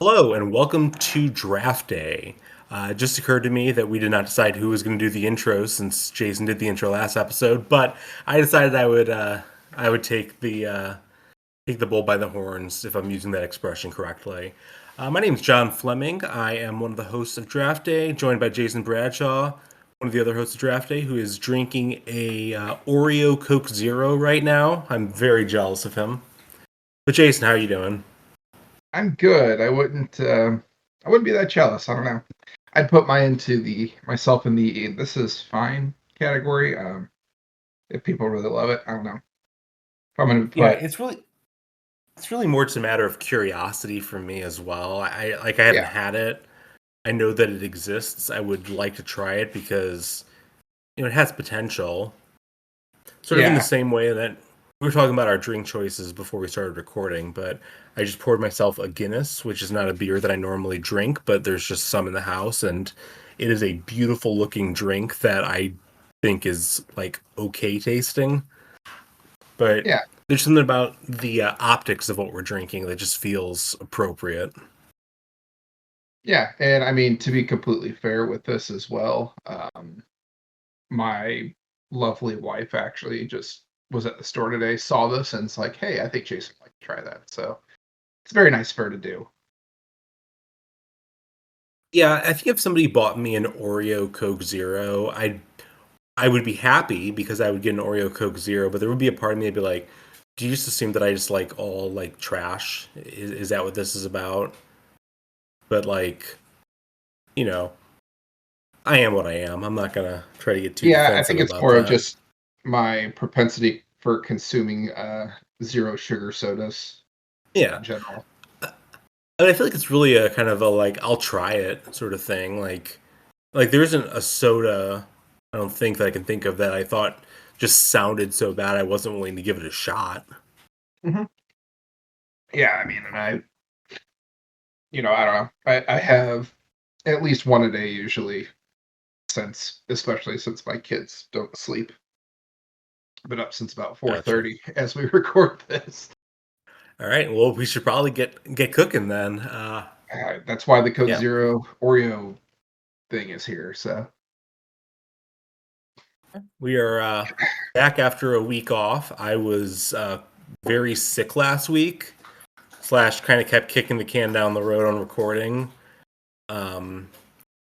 Hello and welcome to Draft Day. It just occurred to me that we did not decide who was going to do the intro since Jason did the intro last episode, but I decided I would take the bull by the horns if I'm using that expression correctly. My name is John Fleming. I am one of the hosts of Draft Day, joined by Jason Bradshaw, one of the other hosts of Draft Day, who is drinking a Oreo Coke Zero right now. I'm very jealous of him. But Jason, how are you doing? I'm good. I wouldn't be that jealous. I don't know. I'd put myself in the this is fine category. If people really love it, I don't know. If I'm gonna Yeah, put it's really more just a matter of curiosity for me as well. I haven't yeah, had it. I know that it exists. I would like to try it because it has potential. Sort of in the yeah, same way that we were talking about our drink choices before we started recording, but I just poured myself a Guinness, which is not a beer that I normally drink, but there's just some in the house, and it is a beautiful looking drink that I think is like okay tasting. But yeah, there's something about the optics of what we're drinking that just feels appropriate. yeah. And I mean, to be completely fair with this as well, my lovely wife actually just was at the store today, saw this, and it's like, hey, I think Jason would like to try that. So it's very nice for her to do. Yeah, I think if somebody bought me an Oreo Coke Zero, I would be happy because I would get an Oreo Coke Zero, but there would be a part of me that'd be like, do you just assume that I just like all like trash? Is that what this is about? But like, you know, I am what I am. I'm not gonna try to get too Yeah, I defensive think it's about more of that. just my propensity for consuming zero sugar sodas Yeah. in general. And I feel like it's really a kind of a like I'll try it sort of thing. Like there isn't a soda I don't think that I can think of that I thought just sounded so bad I wasn't willing to give it a shot. hmm Yeah, I mean, and I don't know. I have at least one a day usually, especially since my kids don't sleep. I've been up since about Gotcha. 4:30 as we record this. All right. Well, we should probably get cooking then. That's why the Coke Yeah, Zero Oreo thing is here. So we are back after a week off. I was very sick last week. Slash, kind of kept kicking the can down the road on recording. Um,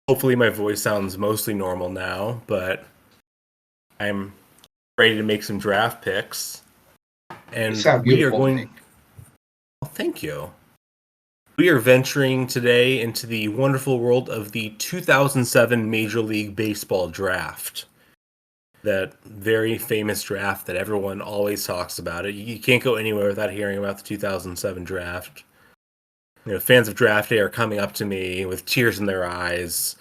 Hopefully, my voice sounds mostly normal now, but I'm ready to make some draft picks. you And sound we are beautiful to me. going. Well, thank you. We are venturing today into the wonderful world of the 2007 Major League Baseball draft. That very famous draft that everyone always talks about. You can't go anywhere without hearing about the 2007 draft. Fans of Draft Day are coming up to me with tears in their eyes,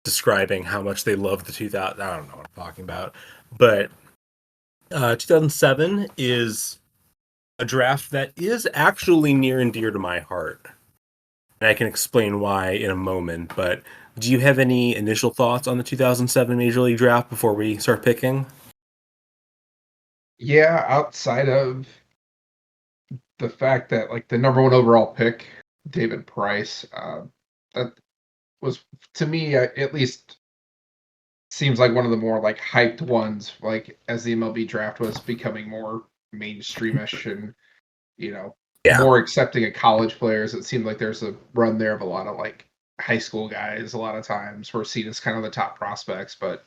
describing how much they love the 2000. I don't know what I'm talking about, but 2007 is a draft that is actually near and dear to my heart. And I can explain why in a moment, but do you have any initial thoughts on the 2007 Major League Draft before we start picking? Yeah, outside of the fact that like the number one overall pick, David Price, that was to me at least seems like one of the more like hyped ones. Like as the MLB draft was becoming more mainstreamish and you know Yeah. more accepting of college players, it seemed like there's a run there of a lot of like high school guys. A lot of times were seen as kind of the top prospects, but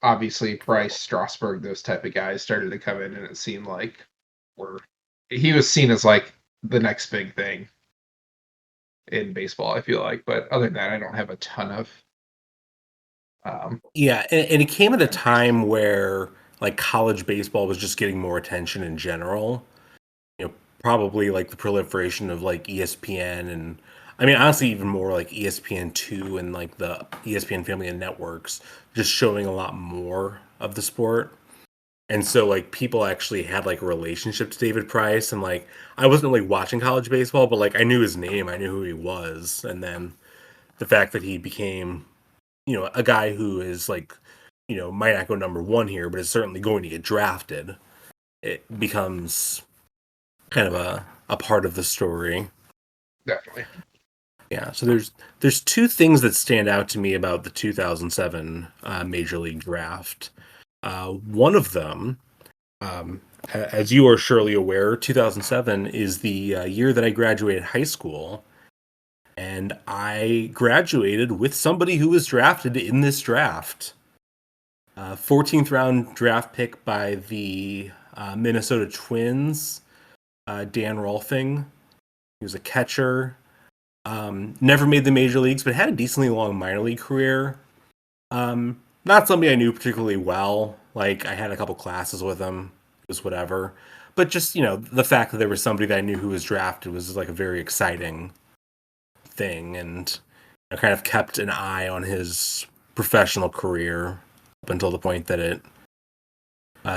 obviously Price, Strasburg, those type of guys started to come in, and it seemed like were he was seen as like the next big thing in baseball. I feel like, but other than that, I don't have a ton of Yeah, and it came at a memories. time where like college baseball was just getting more attention in general. Probably like the proliferation of like ESPN and I mean honestly even more like ESPN2 and like the ESPN family of networks just showing a lot more of the sport. And so like people actually had like a relationship to David Price and like I wasn't really watching college baseball, but like I knew his name, I knew who he was. And then the fact that he became, a guy who is like, might not go number one here, but is certainly going to get drafted, it becomes kind of a part of the story. definitely. Yeah, so there's two things that stand out to me about the 2007 Major League Draft. One of them, as you are surely aware, 2007 is the year that I graduated high school, and I graduated with somebody who was drafted in this draft. 14th round draft pick by the Minnesota Twins, Dan Rolfing. He was a catcher. Never made the major leagues, but had a decently long minor league career. Not somebody I knew particularly well. Like I had a couple classes with him, it was whatever. But just the fact that there was somebody that I knew who was drafted was like a very exciting thing, and I kind of kept an eye on his professional career up until the point that it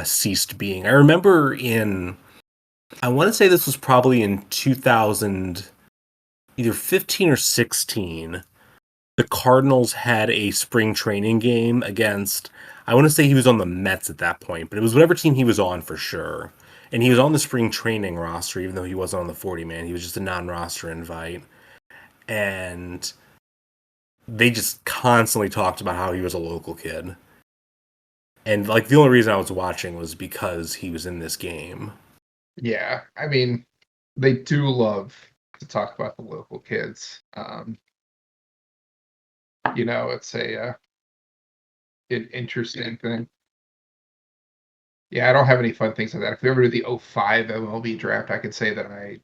ceased being. I remember I want to say this was probably in 2000, either 15 or 16. The Cardinals had a spring training game against, I want to say he was on the Mets at that point, but it was whatever team he was on for sure. And he was on the spring training roster, even though he wasn't on the 40 man. He was just a non roster invite. And they just constantly talked about how he was a local kid. And like the only reason I was watching was because he was in this game. Yeah, I mean, they do love to talk about the local kids. It's an interesting thing. Yeah, I don't have any fun things like that. If we ever do the '05 MLB draft, I could say that I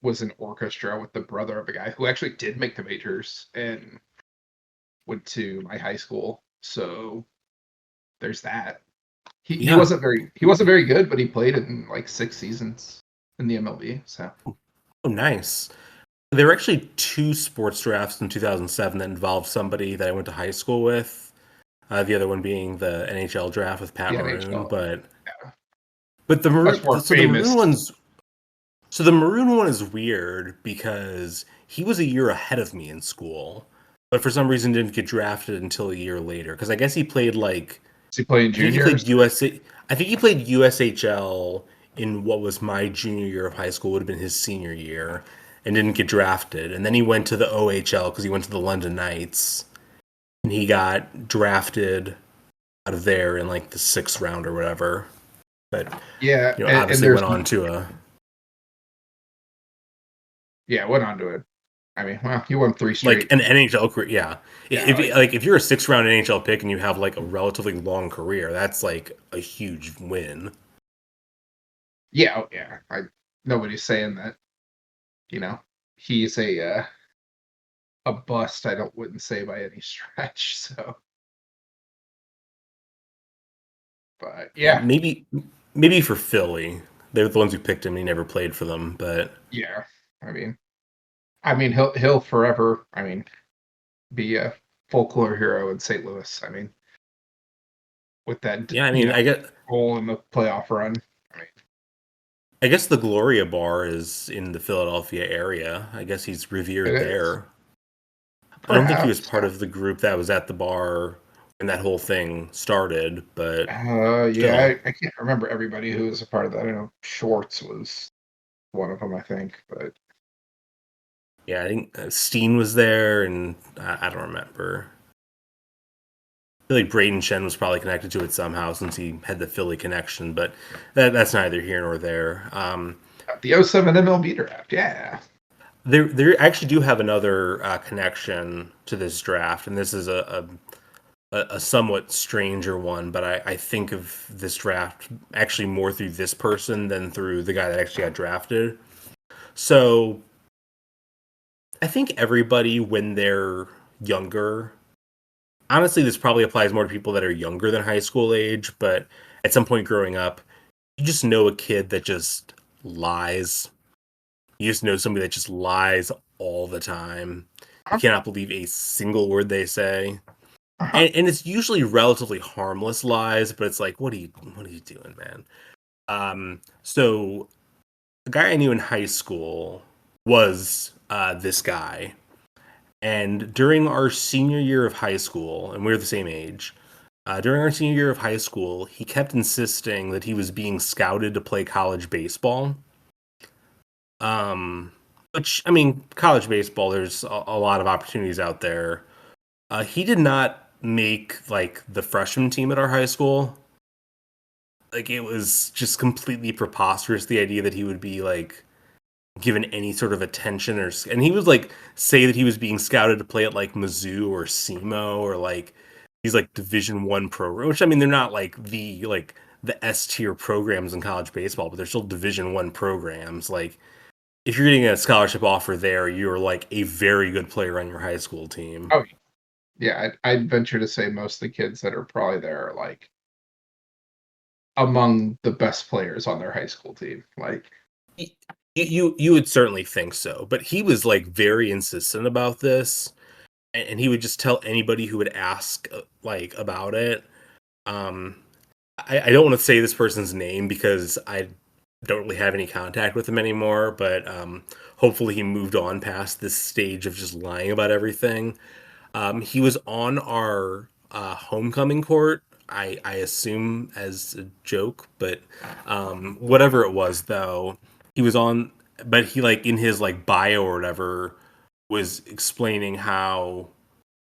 was in orchestra with the brother of a guy who actually did make the majors and went to my high school. So there's that. He Yeah. wasn't very good, but he played in like 6 seasons in the MLB. So Oh, nice. There were actually two sports drafts in 2007 that involved somebody that I went to high school with. The other one being the NHL draft with Pat the Maroon, NHL, but much more the famous. Maroon one is weird because he was a year ahead of me in school, but for some reason didn't get drafted until a year later. Because I guess he played like Is he playing I think he juniors? played USA. I think he played USHL in what was my junior year of high school, would have been his senior year, and didn't get drafted. And then he went to the OHL because he went to the London Knights, and he got drafted out of there in like the 6th round or whatever. But Yeah, and obviously there's went on to a went on to it. I mean, well, he won 3 like straight. an NHL career. Yeah, Yeah, like if you're a 6th round NHL pick and you have like a relatively long career, that's like a huge win. yeah, oh, yeah. Nobody's saying that. You know, he's a bust. I wouldn't say by any stretch. So, but Yeah, yeah, maybe for Philly, they're the ones who picked him. He never played for them, but yeah. I mean, he'll forever. I mean, be a folklore hero in St. Louis. I mean, with that, yeah, I mean, goal in the playoff run. I mean, I guess the Gloria Bar is in the Philadelphia area. I guess he's it revered is there. I don't think he was perhaps. part of the group that was at the bar when that whole thing started, but Yeah, still. I can't remember everybody who was a part of that. I know Schwartz was one of them, I think, but Yeah, I think Steen was there, and I don't remember. I feel like Braden Shen was probably connected to it somehow since he had the Philly connection, but that's neither here nor there. the '07 MLB draft. Yeah, There actually do have another connection to this draft, and this is a somewhat stranger one, but I think of this draft actually more through this person than through the guy that actually got drafted. So I think everybody, when they're younger, honestly, this probably applies more to people that are younger than high school age, but at some point growing up, you just know a kid that just lies. You just know somebody that just lies all the time. You uh-huh. cannot believe a single word they say. Uh-huh. And it's usually relatively harmless lies, but it's like, what are you doing, man? So the guy I knew in high school was this guy. And during our senior year of high school, and we were the same age, during our senior year of high school, he kept insisting that he was being scouted to play college baseball. Um, Which, I mean, college baseball, there's a lot of opportunities out there. He did not make like the freshman team at our high school. Like it was just completely preposterous the idea that he would be like given any sort of attention and he would like say that he was being scouted to play at like Mizzou or SEMO or like these like Division 1 program, which I mean they're not like the S tier programs in college baseball, but they're still Division 1 programs. Like if you're getting a scholarship offer there, you're like a very good player on your high school team. Oh, yeah, I'd venture to say most of the kids that are probably there are like among the best players on their high school team. Like, You would certainly think so, but he was like very insistent about this, and he would just tell anybody who would ask like about it. Um, I don't want to say this person's name because I don't really have any contact with him anymore, but hopefully he moved on past this stage of just lying about everything. He was on our homecoming court. I assume as a joke, but whatever it was, though, he was on. But he like in his like bio or whatever was explaining how,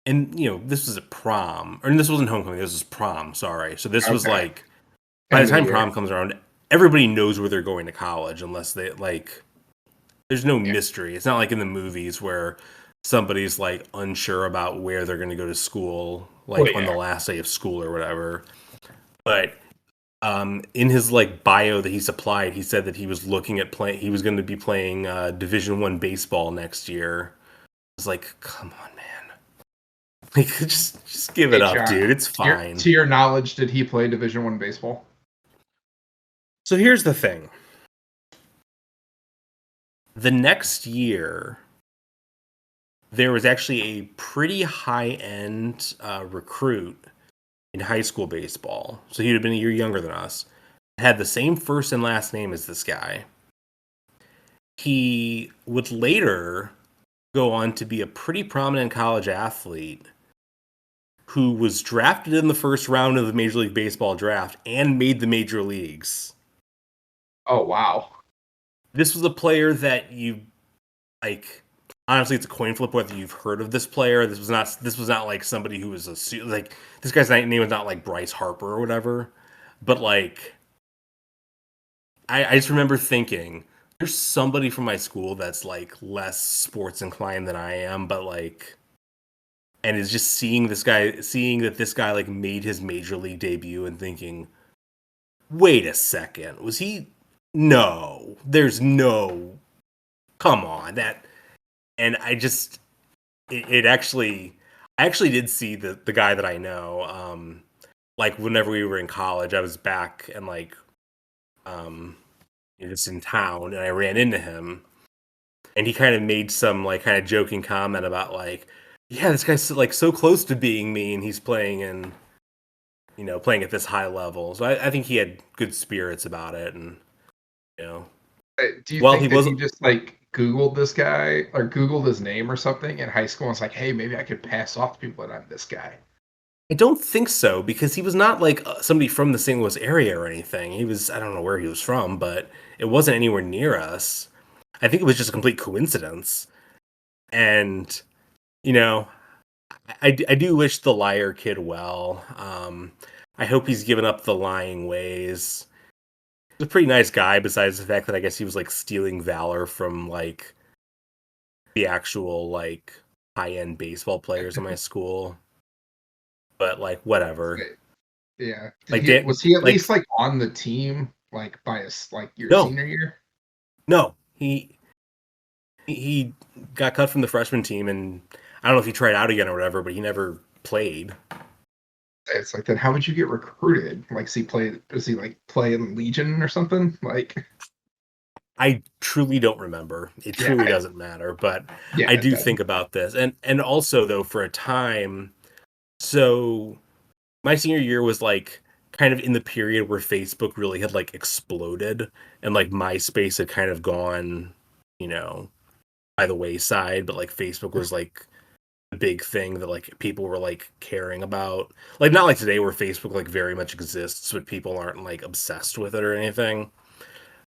and this was at prom, or this wasn't homecoming. This was prom. Sorry. So this was okay, like by end the of the time year. prom comes around, everybody knows where they're going to college unless they like there's no Yeah. mystery. It's not like in the movies where somebody's like unsure about where they're going to go to school, Well, like on the yeah. last day of school or whatever. But in his like bio that he supplied, he said that he was looking at playing. He was going to be playing Division 1 baseball next year. I was like, come on, man, like just give it Hey, up, John, dude. It's to your, fine. to your knowledge, did he play Division 1 baseball? So here's the thing. The next year, there was actually a pretty high end recruit in high school baseball. So he'd have been a year younger than us. Had the same first and last name as this guy. He would later go on to be a pretty prominent college athlete who was drafted in the first round of the Major League Baseball draft and made the major leagues. Oh, wow. This was a player that you like honestly it's a coin flip whether you've heard of this player. This was not like somebody who was like this guy's name was not like Bryce Harper or whatever. But like I just remember thinking there's somebody from my school that's like less sports inclined than I am, but like and is just seeing that this guy like made his major league debut and thinking, wait a second, was he no, there's no come on that and it actually I actually did see the guy that I know like whenever we were in college I was back and like um just in town and I ran into him and he kind of made some like kind of joking comment about like yeah this guy's like so close to being me and he's playing in playing at this high level so I think he had good spirits about it and you know Do you while he think that was he just like Googled this guy or Googled his name or something in high school and was like, hey, maybe I could pass off to people that I'm this guy? I don't think so because he was not like somebody from the St. Louis area or anything. He was I don't know where he was from, but it wasn't anywhere near us. I think it was just a complete coincidence. And you know, I do wish the liar kid well. I hope he's given up the lying ways. He's a pretty nice guy, besides the fact that I guess he was like stealing valor from like the actual like high end baseball players in my school. But like whatever. Yeah. Did Like he Dan, was he at like least like on the team like by his like your no, senior year? no, he got cut from the freshman team, and I don't know if he tried out again or whatever, but he never played. It's like then how would you get recruited? Like does he like play in Legion or something? Like I truly don't remember. It yeah, truly doesn't matter, but yeah, I it do does. think about this, and also though for a time, so my senior year was like kind of in the period where Facebook really had like exploded, and like MySpace had kind of gone, you know, by the wayside, but like Facebook was like the big thing that like people were like caring about. Like not like today where Facebook like very much exists, but people aren't like obsessed with it or anything.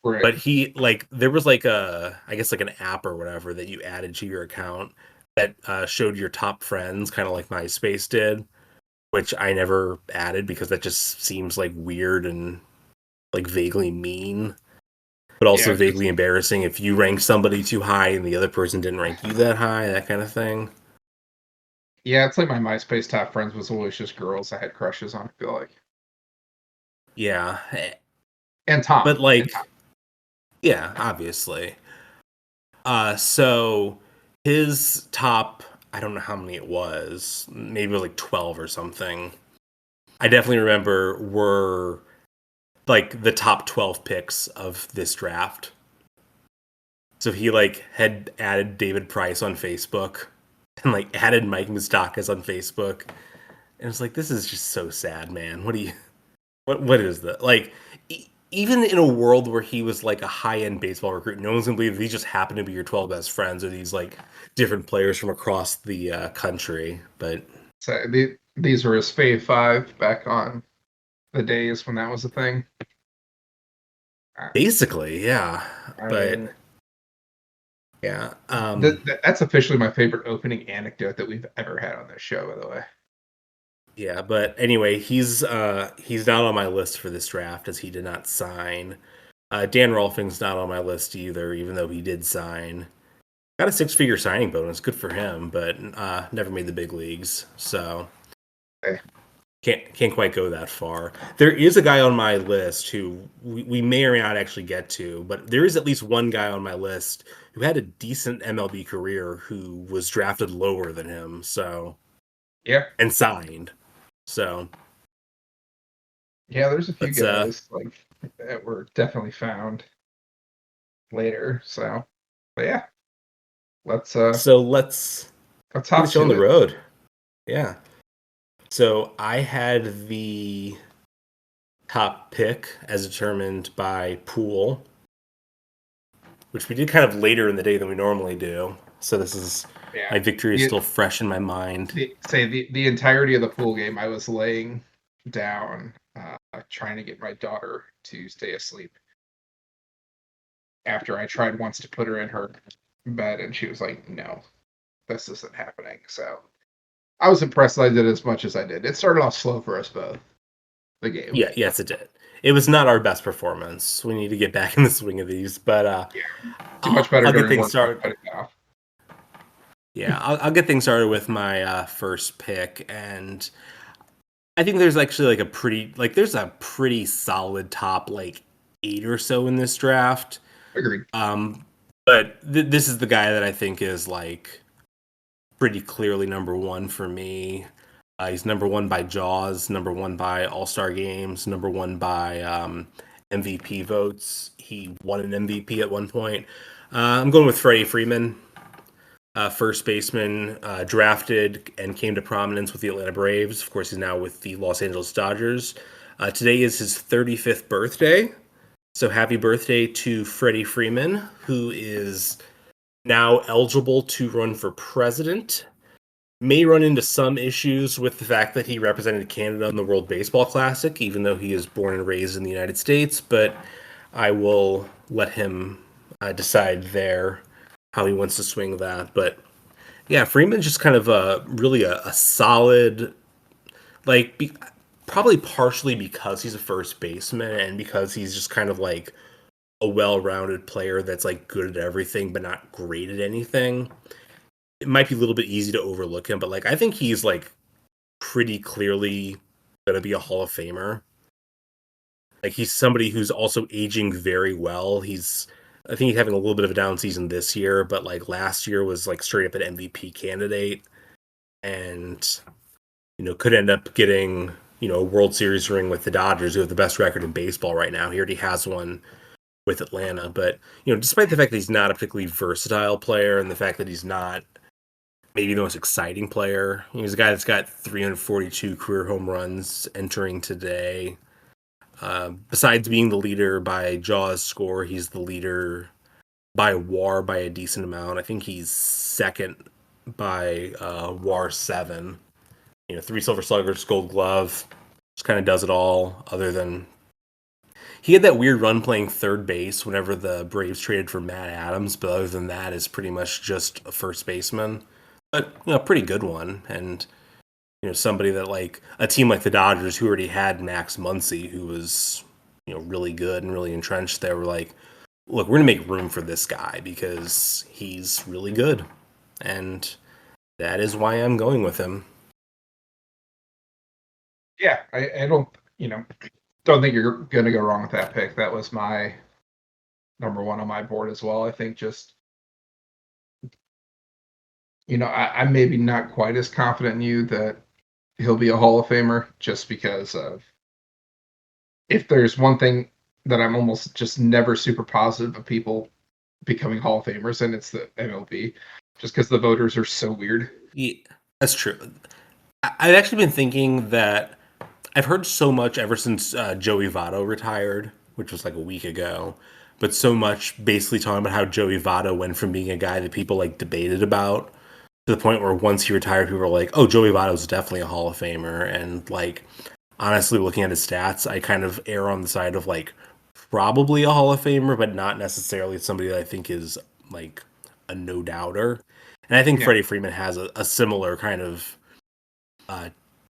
Right. But he like there was like I guess like an app or whatever that you added to your account that showed your top friends, kind of like MySpace did, which I never added because that just seems like weird and like vaguely mean, but also Yeah, 'cause vaguely embarrassing if you rank somebody too high and the other person didn't rank you that high, that kind of thing. yeah, it's like my MySpace top friends was always just girls I had crushes on, I feel like. Yeah, And Tom. but And Tom. like, yeah, obviously. So his top, I don't know how many it was, maybe it was like 12 or something. I definitely remember were like the top 12 picks of this draft. So he like had added David Price on Facebook and like added Mike Moustakas on Facebook. And it's like, this is just so sad, man. What do you, what is that? Like, even in a world where he was like a high end baseball recruit, no one's gonna believe these just happen to be your 12 best friends or these like different players from across the country. But So these were his fave five back on the days when that was a thing. I, basically, yeah. I But mean, yeah, that's officially my favorite opening anecdote that we've ever had on this show, by the way. yeah. But anyway, he's not on my list for this draft as he did not sign. Dan Rolfing's not on my list either, even though he did sign. Got a six-figure signing bonus, good for him, but never made the big leagues, so Okay. can't quite go that far. There is a guy on my list who we may or may not actually get to, but there is at least one guy on my list who had a decent MLB career who was drafted lower than him, so Yeah. and signed. So Yeah, there's a few let's guys like that were definitely found later. So, but yeah, let's uh so let's let's get the hop show on to the it. road. Yeah. So I had the top pick as determined by pool, which we did kind of later in the day than we normally do. So this is Yeah. my victory is The, still fresh in my mind. the entirety of the pool game, I was laying down, trying to get my daughter to stay asleep. After I tried once to put her in her bed, and she was like, "No, this isn't happening." So I was impressed that I did as much as I did. It started off slow for us both. The game. Yeah, yes, it did. It was not our best performance. We need to get back in the swing of these, but Yeah. Too much better I'll get during things work. started. Cut it off. Yeah, I'll get things started with my first pick, and I think there's actually like there's a pretty solid top like eight or so in this draft. Agreed. Um, but this is the guy that I think is like pretty clearly number one for me. He's number one by Jaws, number one by All Star Games, number one by MVP votes. He won an MVP at one point. I'm going with Freddie Freeman, first baseman, drafted and came to prominence with the Atlanta Braves. Of course, he's now with the Los Angeles Dodgers. Today is his 35th birthday. So happy birthday to Freddie Freeman, who is now eligible to run for president. May run into some issues with the fact that he represented Canada in the World Baseball Classic, even though he is born and raised in the United States. But I will let him decide there how he wants to swing that. But yeah, Freeman's just kind of really a solid, like, probably partially because he's a first baseman and because he's just kind of like a well-rounded player that's like good at everything but not great at anything. It might be a little bit easy to overlook him, but like I think he's like pretty clearly going to be a Hall of Famer. Like he's somebody who's also aging very well. I think he's having a little bit of a down season this year, but like last year was like straight up an MVP candidate, and could end up getting a World Series ring with the Dodgers, who have the best record in baseball right now. He already has one with Atlanta, but despite the fact that he's not a particularly versatile player and the fact that he's not maybe the most exciting player. He's a guy that's got 342 career home runs entering today. Besides being the leader by Jaws score, he's the leader by WAR by a decent amount. I think he's second by WAR 7. Three Silver Sluggers, Gold Glove. Just kind of does it all. Other than he had that weird run playing third base whenever the Braves traded for Matt Adams, but other than that, is pretty much just a first baseman. But pretty good one, and somebody that like a team like the Dodgers who already had Max Muncy, who was really good and really entrenched there, were like, look, we're gonna make room for this guy because he's really good, and that is why I'm going with him. Yeah, I don't think you're going to go wrong with that pick. That was my number one on my board as well. I think just, I'm maybe not quite as confident in you that he'll be a Hall of Famer just because of if there's one thing that I'm almost just never super positive of people becoming Hall of Famers, and it's the MLB, just because the voters are so weird. Yeah, that's true. I've actually been thinking that I've heard so much ever since Joey Votto retired, which was like a week ago, but so much basically talking about how Joey Votto went from being a guy that people like debated about to the point where once he retired, people were like, "Oh, Joey Votto is definitely a Hall of Famer." And like, honestly, looking at his stats, I kind of err on the side of like probably a Hall of Famer, but not necessarily somebody that I think is like a no doubter. And I think Yeah, Freddie Freeman has a similar kind of uh,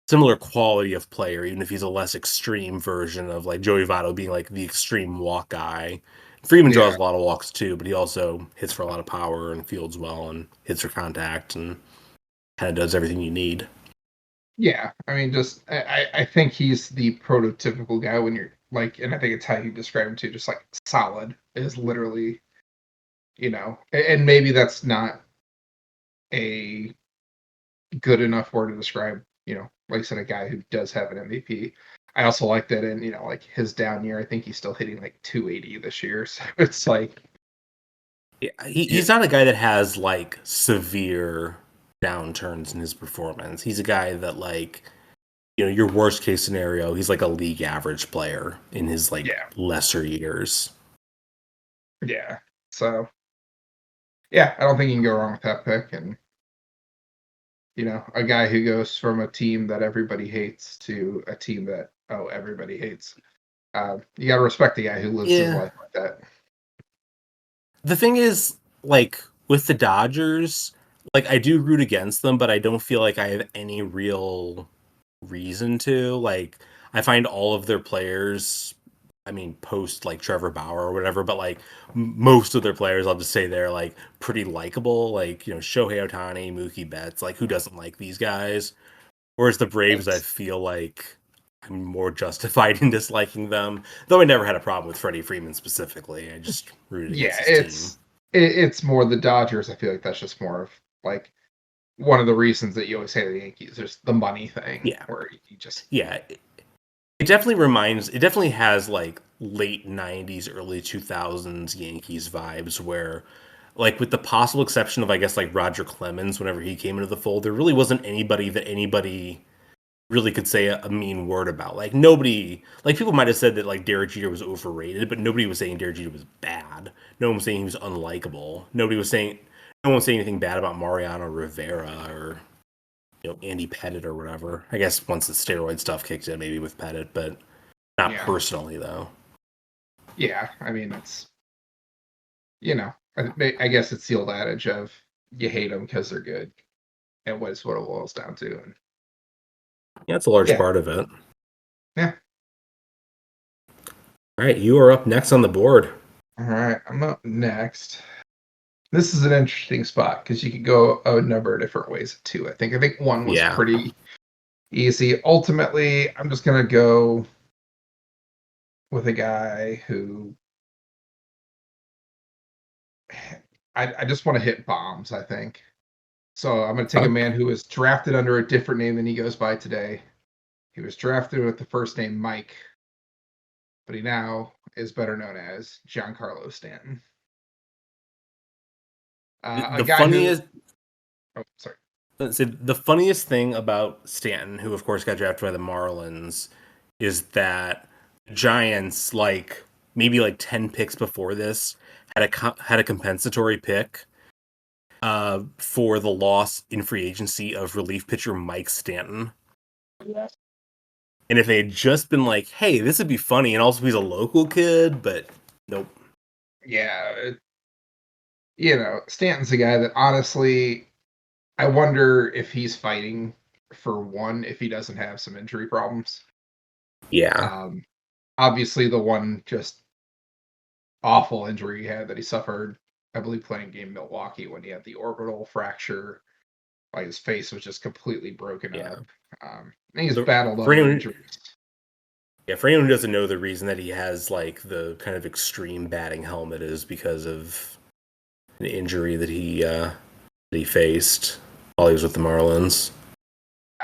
similar quality of player, even if he's a less extreme version of like Joey Votto being like the extreme walk guy. Freeman draws yeah, a lot of walks too, but he also hits for a lot of power and fields well and hits for contact and kind of does everything you need. yeah. I mean, just I think he's the prototypical guy when you're like, and I think it's how you describe him too, just like solid is literally, and maybe that's not a good enough word to describe, like I said, a guy who does have an MVP. I also like that in, like his down year, I think he's still hitting like 280 this year. So it's like, Yeah, yeah, he's not a guy that has like severe downturns in his performance. He's a guy that like your worst case scenario, he's like a league average player in his like yeah, lesser years. yeah. So yeah, I don't think you can go wrong with that pick. And, a guy who goes from a team that everybody hates to a team that, oh, everybody hates. You got to respect the guy who lives his Yeah. life like that. The thing is, like with the Dodgers, like I do root against them, but I don't feel like I have any real reason to. Like I find all of their players, I mean, post like Trevor Bauer or whatever, but like most of their players, I'll just say they're like pretty likable. Like Shohei Ohtani, Mookie Betts, like who doesn't like these guys? Whereas the Braves, I That's, feel like I'm more justified in disliking them. Though I never had a problem with Freddie Freeman specifically. I just rooted yeah, against his team. it's more the Dodgers. I feel like that's just more of like one of the reasons that you always say the Yankees. There's the money thing Yeah. where you just Yeah. It definitely reminds, it definitely has like late 90s, early 2000s Yankees vibes where, like, with the possible exception of, I guess, like Roger Clemens, whenever he came into the fold, there really wasn't anybody that anybody really could say a mean word about. Like nobody, like people might have said that like Derek Jeter was overrated, but nobody was saying Derek Jeter was bad. No one was saying he was unlikable. No one was saying anything bad about Mariano Rivera or Andy Pettit or whatever. I guess once the steroid stuff kicked in, maybe with Pettit, but not yeah, personally though. yeah. I mean, it's I guess it's the old adage of you hate them because they're good, and what is what it boils down to. And Yeah, that's a large yeah, part of it. yeah. All right, you are up next on the board. All right, I'm up next. This is an interesting spot because you could go a number of different ways too. I think one was Yeah. pretty easy. Ultimately, I'm just gonna go with a guy who I just want to hit bombs, I think. So I'm going to take a Okay. man who was drafted under a different name than he goes by today. He was drafted with the first name Mike, but he now is better known as Giancarlo Stanton. A The guy who, funniest oh, sorry. So the funniest thing about Stanton, who of course got drafted by the Marlins, is that Giants, like maybe like 10 picks before this, had a compensatory pick for the loss in free agency of relief pitcher Mike Stanton. And if they had just been like, hey, this would be funny, and also he's a local kid, but nope. Yeah, Stanton's a guy that honestly, I wonder if he's fighting for one if he doesn't have some injury problems. Yeah. Um, Obviously, the one just awful injury he had that he suffered, I believe, playing game Milwaukee when he had the orbital fracture. Like his face was just completely broken Yeah. up. And he's battled For other anyone, injuries. yeah, for anyone who doesn't know, the reason that he has like the kind of extreme batting helmet is because of an injury that he faced while he was with the Marlins.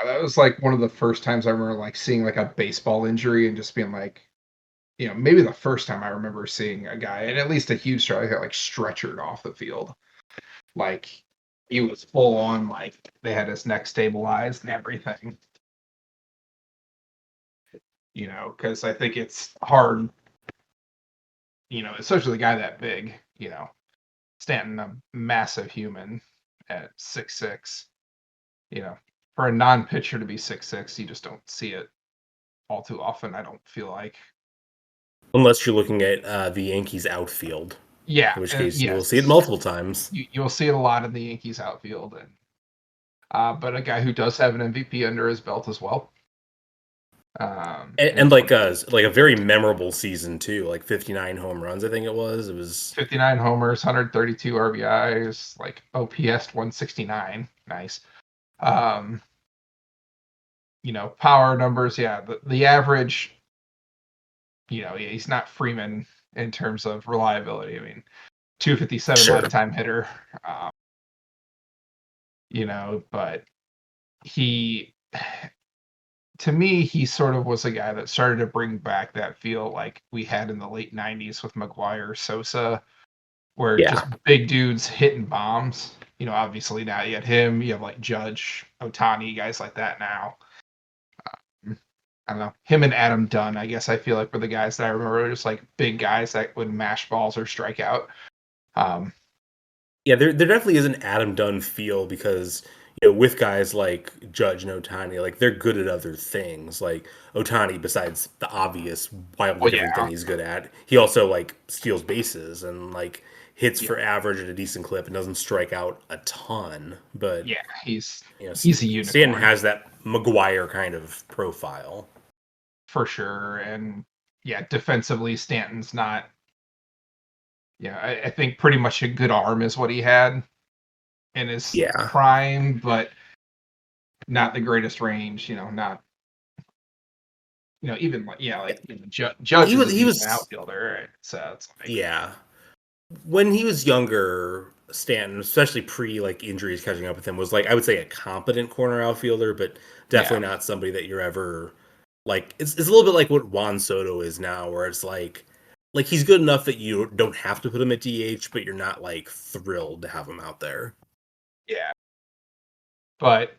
That was like one of the first times I remember like seeing like a baseball injury and just being like, maybe the first time I remember seeing a guy, and at least a huge star, like stretchered off the field. Like he was full on, like they had his neck stabilized and everything. Because I think it's hard, especially the guy that big, Stanton, a massive human at 6'6". For a non-pitcher to be 6'6", you just don't see it all too often. I don't feel like. Unless you're looking at the Yankees outfield, Yeah, in which case you will see it yes, multiple times. you'll see it a lot in the Yankees outfield, and but a guy who does have an MVP under his belt as well. And like a very memorable season too, like 59 home runs, I think it was. It was 59 homers, 132 RBIs, like OPS 169. Nice. Um, Power numbers, yeah. The average, he's not Freeman in terms of reliability. I mean, 257 sure. lifetime hitter. But he, to me, he sort of was a guy that started to bring back that feel like we had in the late 90s with McGuire, Sosa, where Yeah. just big dudes hitting bombs. Obviously now you had him, you have like Judge, Ohtani, guys like that now. I don't know. Him and Adam Dunn, I guess I feel like were the guys that I remember just like big guys that would mash balls or strike out. Yeah, there definitely is an Adam Dunn feel because with guys like Judge and Ohtani, like they're good at other things. Like Ohtani, besides the obvious wildly Well, different thing yeah, he's good at, he also like steals bases and like hits yeah, for average at a decent clip and doesn't strike out a ton. But yeah. He's you know, he's a Stanton unicorn has that McGuire kind of profile. for sure, and yeah, defensively, Stanton's not. Yeah, I think pretty much a good arm is what he had in his Yeah, prime, but not the greatest range. Not even like Judge is a he decent was outfielder, right? So it's like yeah. When he was younger, Stanton, especially pre like injuries catching up with him, was like I would say a competent corner outfielder, but yeah, definitely not somebody that you're ever like. It's a little bit like what Juan Soto is now, where it's like he's good enough that you don't have to put him at DH, but you're not like thrilled to have him out there. yeah. But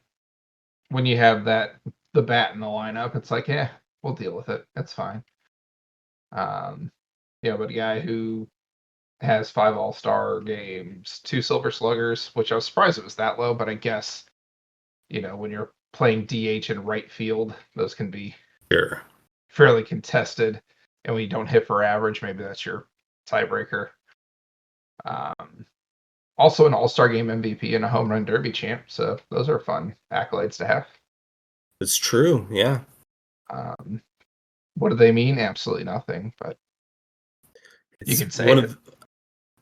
when you have the bat in the lineup, it's like, yeah, we'll deal with it. That's fine. Um, but a guy who has 5 All-Star games, 2 Silver Sluggers, which I was surprised it was that low, but I guess, when you're playing DH in right field, those can be Sure. fairly contested. And when you don't hit for average, maybe that's your tiebreaker. Um, Also an All-Star Game MVP and a Home Run Derby champ, so those are fun accolades to have. It's true. Yeah. Um, what do they mean? Absolutely nothing, but you It's can say one it. of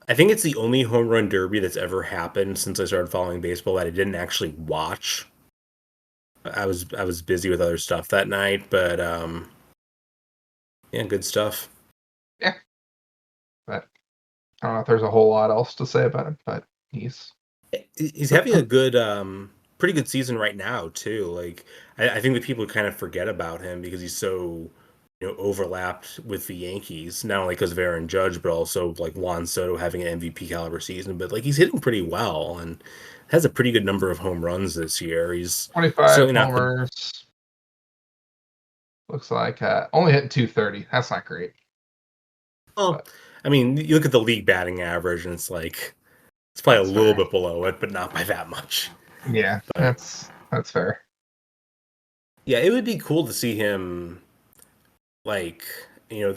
I think it's the only home run derby that's ever happened since I started following baseball that I didn't actually watch. I was busy with other stuff that night, but yeah, good stuff. Yeah, but I don't know if there's a whole lot else to say about him, but he's He's having a good, pretty good season right now too. Like I think that people kind of forget about him because he's so overlapped with the Yankees, not only because of Aaron Judge, but also like Juan Soto having an MVP caliber season. But like he's hitting pretty well and has a pretty good number of home runs this year. He's 25 certainly not the homers. Looks like only hitting 230. That's not great, well. but I mean, you look at the league batting average, and it's like it's probably that's a little fair. bit below it, but not by that much. Yeah, But that's fair. Yeah, it would be cool to see him like,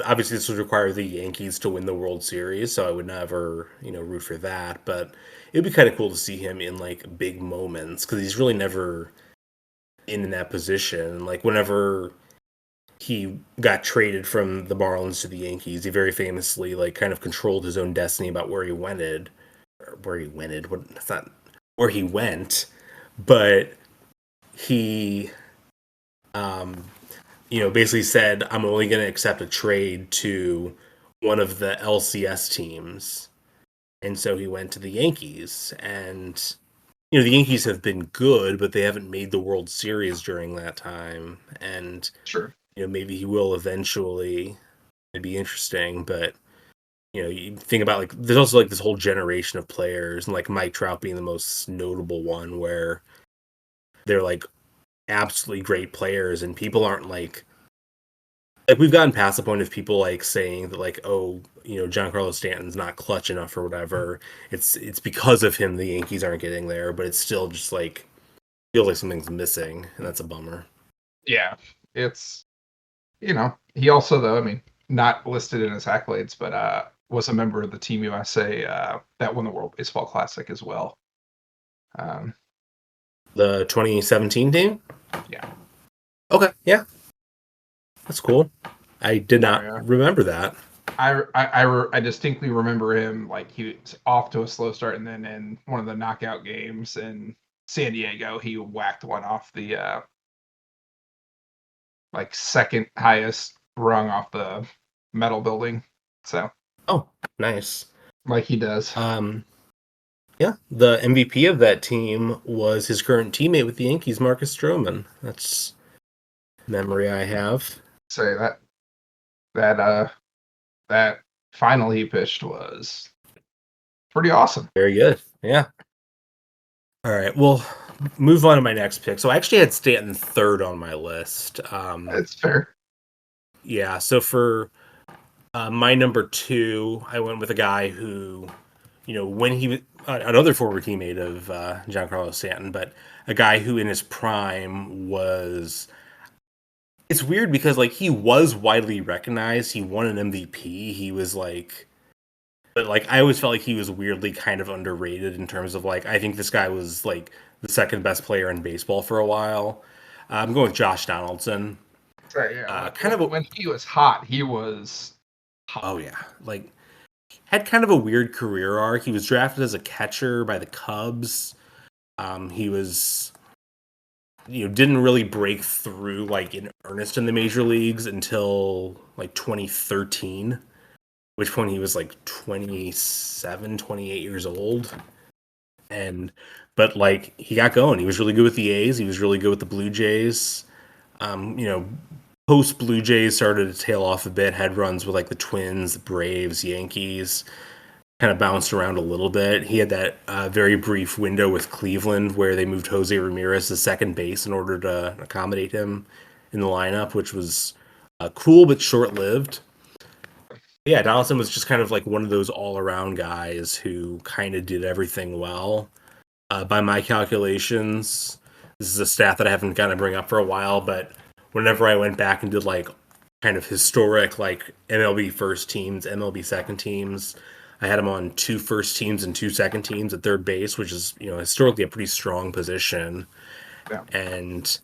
obviously this would require the Yankees to win the World Series, so I would never, root for that, but it'd be kind of cool to see him in like big moments because he's really never in that position. Like whenever he got traded from the Marlins to the Yankees, he very famously like kind of controlled his own destiny about where he went, or where he went. What that's not where he went, but he um basically said, I'm only going to accept a trade to one of the LCS teams. And so he went to the Yankees. And, the Yankees have been good, but they haven't made the World Series during that time. And, Sure. maybe he will eventually. It'd be interesting. But, you think about like, there's also like this whole generation of players, and like Mike Trout being the most notable one, where they're like absolutely great players, and people aren't like we've gotten past the point of people like saying that like, oh, Giancarlo Stanton's not clutch enough or whatever. It's because of him the Yankees aren't getting there, but it's still just like feels like something's missing, and that's a bummer. Yeah. It's he also though, I mean, not listed in his accolades, but was a member of the Team USA that won the World Baseball Classic as well. Um, The 2017 team? yeah. Okay, yeah, that's cool. I did Oh not yeah. remember that. I distinctly remember him like he was off to a slow start, and then in one of the knockout games in San Diego, he whacked one off the like second highest rung off the metal building. So Oh, nice. like he does. Um, yeah, the MVP of that team was his current teammate with the Yankees, Marcus Stroman. That's memory I have. Say that that final he pitched was pretty awesome. Very good. Yeah. All right. Well, move on to my next pick. So I actually had Stanton third on my list. It's fair. Yeah. So for my number two, I went with a guy who, when he was another former teammate of Giancarlo Stanton, but a guy who in his prime was. It's weird because like he was widely recognized. He won an MVP. He was like, but like I always felt like he was weirdly kind of underrated in terms of like I think this guy was like the second best player in baseball for a while. I'm going with Josh Donaldson. So yeah, Kind of a when he was hot, he was hot. oh yeah, like had kind of a weird career arc. He was drafted as a catcher by the Cubs. He was didn't really break through like in earnest in the major leagues until like 2013, which point he was like 27, 28 years old. And but like he got going. He was really good with the A's. He was really good with the Blue Jays. Um, you know, Post Blue Jays started to tail off a bit. Had runs with like the Twins, the Braves, Yankees. Kind of bounced around a little bit. He had that very brief window with Cleveland where they moved Jose Ramirez to second base in order to accommodate him in the lineup, which was cool but short lived. Yeah, Donaldson was just kind of like one of those all around guys who kind of did everything well. By my calculations, this is a stat that I haven't gotten to bring up for a while, but whenever I went back and did like kind of historic like MLB first teams, MLB second teams, I had him on two first teams and two second teams at third base, which is historically a pretty strong position. Yeah. And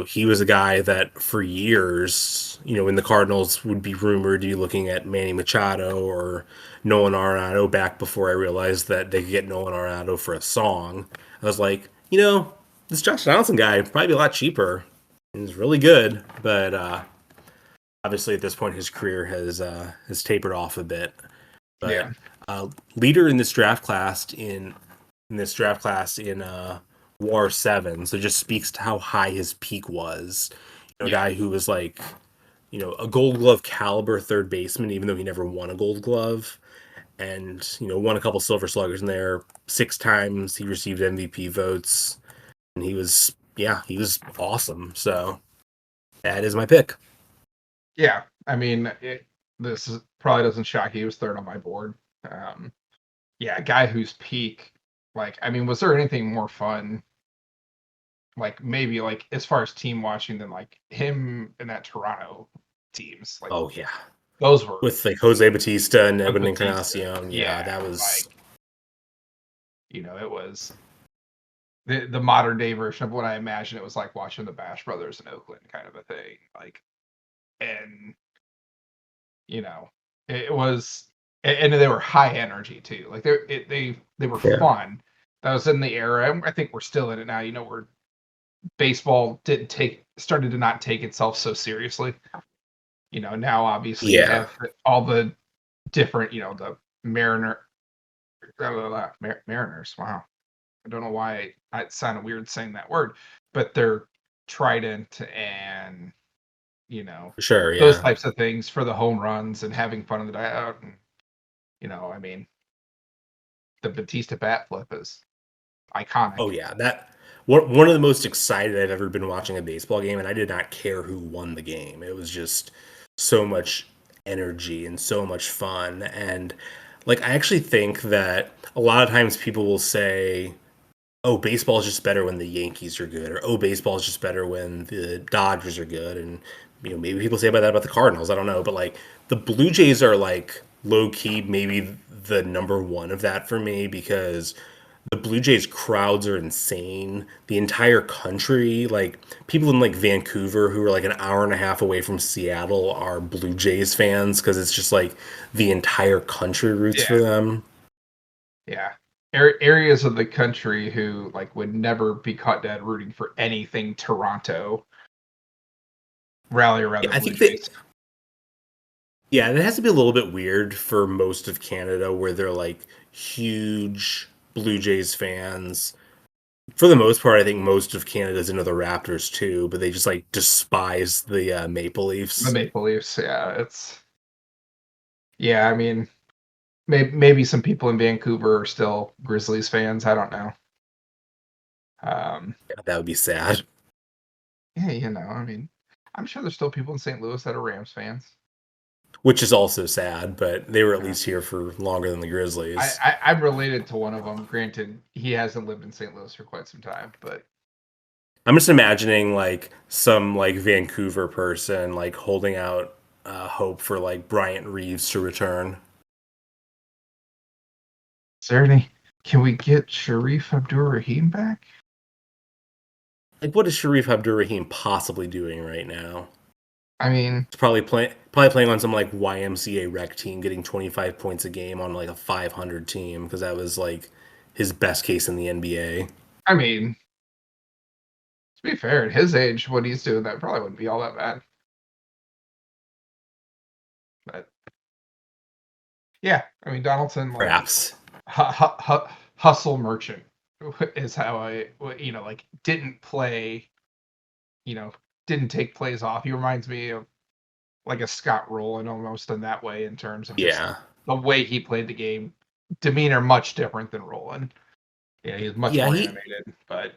he was a guy that for years, when the Cardinals would be rumored to be looking at Manny Machado or Nolan Arenado back before I realized that they could get Nolan Arenado for a song. I was like, this Josh Donaldson guy would probably be a lot cheaper. He's really good, but obviously at this point his career has tapered off a bit. But Yeah. leader in this draft class in War 7, so it just speaks to how high his peak was. A Yeah. guy who was like, a Gold Glove caliber third baseman, even though he never won a Gold Glove, and won a couple Silver Sluggers in there. 6 times he received MVP votes, and he was awesome. So that is my pick. Yeah. I mean, probably doesn't shock you. He was third on my board. Um, yeah, a guy whose peak, like, I mean, was there anything more fun like maybe like as far as team watching than like him and that Toronto teams. Like Oh yeah, those were with like Jose Batista and with Edwin Batista. Encarnacion. Yeah, Yeah, that was. like it was the modern day version of what I imagine it was like watching the Bash Brothers in Oakland kind of a thing. Like, and you know, it was, and they were high energy too. Like they were Yeah. fun. That was in the era. And I think we're still in it now. Where baseball started to not take itself so seriously. Now obviously you Yeah, have all the different, the Mariners. Wow, I don't know why it sounded weird saying that word, but they're Trident and for sure. those Yeah. types of things for the home runs and having fun in the dugout. And I mean, the Batista bat flip is Oh iconic. yeah, that one of the most excited I've ever been watching a baseball game, and I did not care who won the game. It was just so much energy and so much fun. And like I actually think that a lot of times people will say, "Oh, baseball is just better when the Yankees are good," or "Oh, baseball is just better when the Dodgers are good." And maybe people say about that about the Cardinals. I don't know, but like the Blue Jays are like low key maybe the number one of that for me because the Blue Jays crowds are insane. The entire country, like people in like Vancouver who are like an hour and a half away from Seattle are Blue Jays fans because it's just like the entire country roots Yeah, for them. yeah. Areas of the country who like would never be caught dead rooting for anything Toronto rally around Yeah, the I Blue think that Jays. yeah, it has to be a little bit weird for most of Canada where they're like huge Blue Jays fans. For the most part, I think most of Canada's into the Raptors too, but they just like despise the Maple The Leafs. Maple Leafs, yeah, I mean, maybe some people in Vancouver are still Grizzlies fans. I don't know. Um, Yeah, that would be sad. yeah, I mean, I'm sure there's still people in St. Louis that are Rams fans. Which is also sad, but they were at Uh, least here for longer than the I, Grizzlies. I I'm related to one of them. Granted, he hasn't lived in St. Louis for quite some time, but I'm just imagining like some like Vancouver person like holding out hope for like Bryant Reeves to return. is there any? Can we get Sharif Abdur-Rahim back? Like, what is Sharif Abdurrahim possibly doing right now? I mean, He's probably playing on some like YMCA rec team, getting 25 points a game on like a 500 team because that was like his best case in the NBA. I mean, to be fair, at his age, what he's doing, that probably wouldn't be all that bad. But yeah, I mean, Donaldson, like Perhaps. hustle merchant is how like didn't play, you know, didn't take plays off. He reminds me of like a Scott Rowland almost in that way in terms of just Yeah. the way he played the game. Demeanor much different than Rowland. Yeah, he's much Yeah, more he animated, but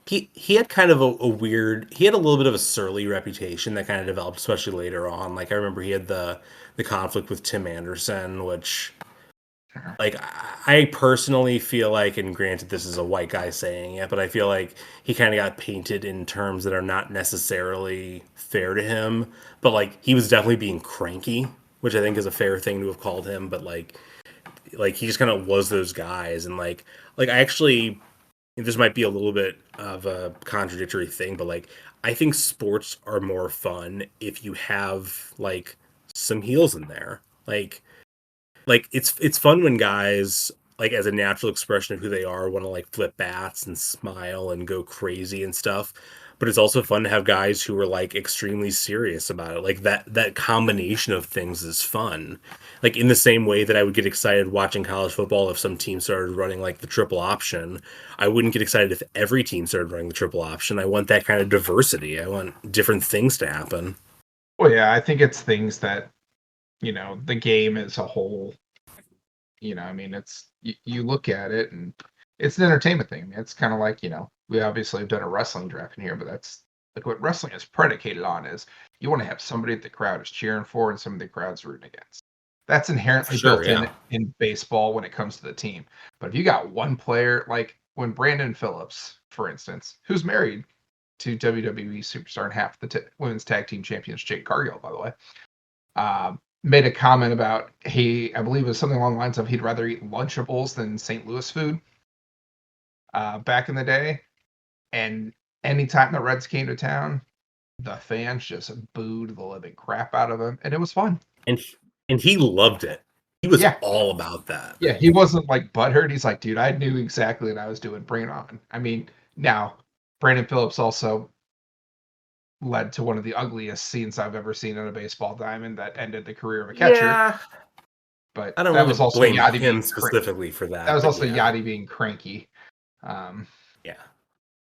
he had kind of a weird he had a little bit of a surly reputation that kind of developed especially later on. Like I remember he had the conflict with Tim Anderson, which like I personally feel like, and granted this is a white guy saying it, but I feel like he kind of got painted in terms that are not necessarily fair to him. But like he was definitely being cranky, which I think is a fair thing to have called him. But like he just kind of was those guys, and like I actually this might be a little bit of a contradictory thing, but like I think sports are more fun if you have like some heels in there. Like it's fun when guys like as a natural expression of who they are want to like flip bats and smile and go crazy and stuff. But it's also fun to have guys who are like extremely serious about it. Like that combination of things is fun. Like in the same way that I would get excited watching college football if some team started running like the triple option. I wouldn't get excited if every team started running the triple option. I want that kind of diversity. I want different things to happen. well, yeah, I think it's things that the game as a whole. I mean, it's you look at it and it's an entertainment thing. I mean, it's kind of like we obviously have done a wrestling draft in here, but that's like what wrestling is predicated on is you want to have somebody that the crowd is cheering for and somebody the crowd's rooting against. That's For inherently sure, built yeah. in baseball when it comes to the team. But if you got one player like when Brandon Phillips, for instance, who's married to WWE superstar and half the women's tag team champions, Jade Cargill, by the way, made a comment about I believe it was something along the lines of he'd rather eat Lunchables than St. Louis food back in the day. And anytime the Reds came to town, the fans just booed the living crap out of him, and it was fun. And he loved it. He was all about that. Yeah, he wasn't like butthurt. He's like, dude, I knew exactly what I was doing. Bring it on. I mean, now Brandon Phillips also led to one of the ugliest scenes I've ever seen in a baseball diamond that ended the career of a catcher. Yeah, but I don't that really was also blame Yachty him specifically for that. That was also Yachty being cranky. Yeah.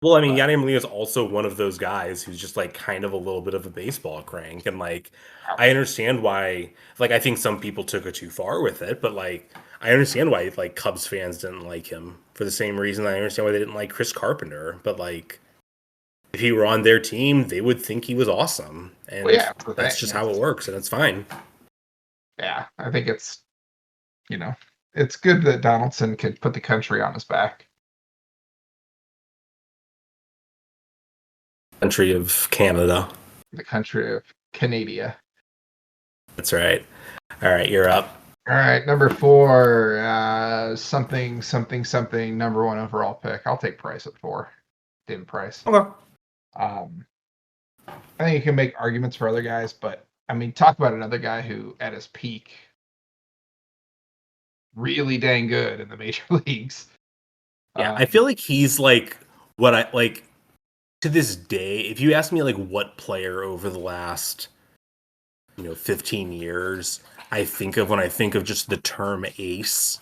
Well, I mean, Yadier Molina is also one of those guys who's just like kind of a little bit of a baseball crank, and like I understand why. Like I think some people took it too far with it, but like I understand why like Cubs fans didn't like him for the same reason I understand why they didn't like Chris Carpenter. But like if he were on their team, they would think he was awesome, and that's just how it works, and it's fine. Yeah, I think it's it's good that Donaldson could put the country on his back. Country of Canada. The country of Canada. That's right. All right, you're up. All right, number 4, something, number 1 overall pick. I'll take Price at 4. David Price. Okay. I think you can make arguments for other guys, but I mean, talk about another guy who, at his peak, really dang good in the major leagues. Yeah, I feel like he's like what I like. To this day, if you ask me like what player over the last 15 years I think of when I think of just the term ace,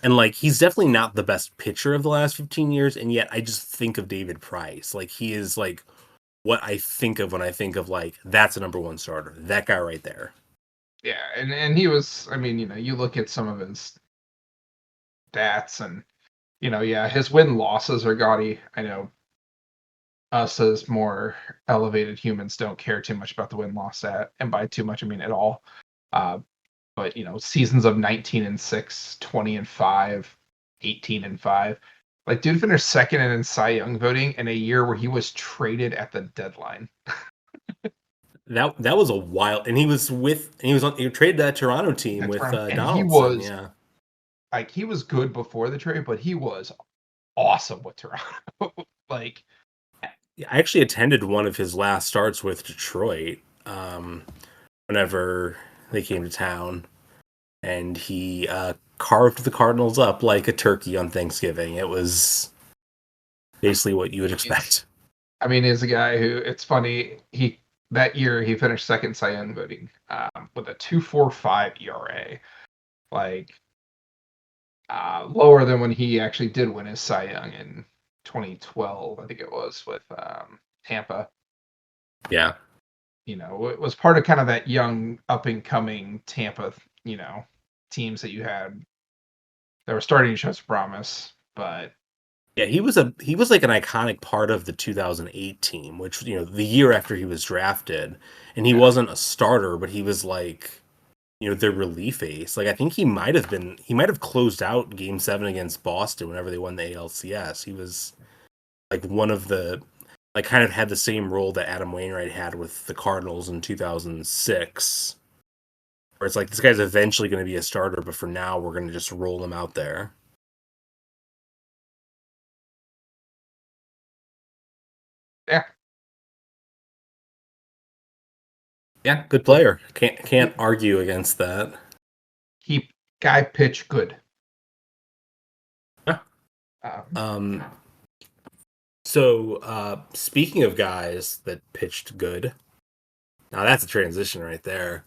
and like he's definitely not the best pitcher of the last 15 years, and yet I just think of David Price. Like he is like what I think of when I think of like that's a number 1 starter, that guy right there. Yeah, and he was, I mean, you look at some of his stats and his win losses are gaudy. I know us as more elevated humans don't care too much about the win-loss stat, and by too much I mean at all. But seasons of 19-6, 20-5, 18-5. Like dude finished second in Cy Young voting in a year where he was traded at the deadline. That was a wild, and he traded that Toronto team with Donaldson. He was, like he was good before the trade, but he was awesome with Toronto. Like I actually attended one of his last starts with Detroit whenever they came to town, and he carved the Cardinals up like a turkey on Thanksgiving. It was basically what you would expect. I mean, he's a guy who, it's funny, that year he finished second Cy Young voting with a 2.45 ERA, like lower than when he actually did win his Cy Young in 2012, I think it was, with Tampa. Yeah. It was part of kind of that young up and coming Tampa, teams that you had that were starting to show some promise. But yeah, he was like an iconic part of the 2008 team, which the year after he was drafted, and he wasn't a starter, but he was like their relief ace. Like I think he might have closed out Game 7 against Boston whenever they won the ALCS. He was like one of the like kind of had the same role that Adam Wainwright had with the Cardinals in 2006, where it's like this guy's eventually going to be a starter, but for now we're going to just roll him out there. Yeah. Yeah, good player. Can't argue against that. Guy pitched good. Yeah. So speaking of guys that pitched good, now that's a transition right there.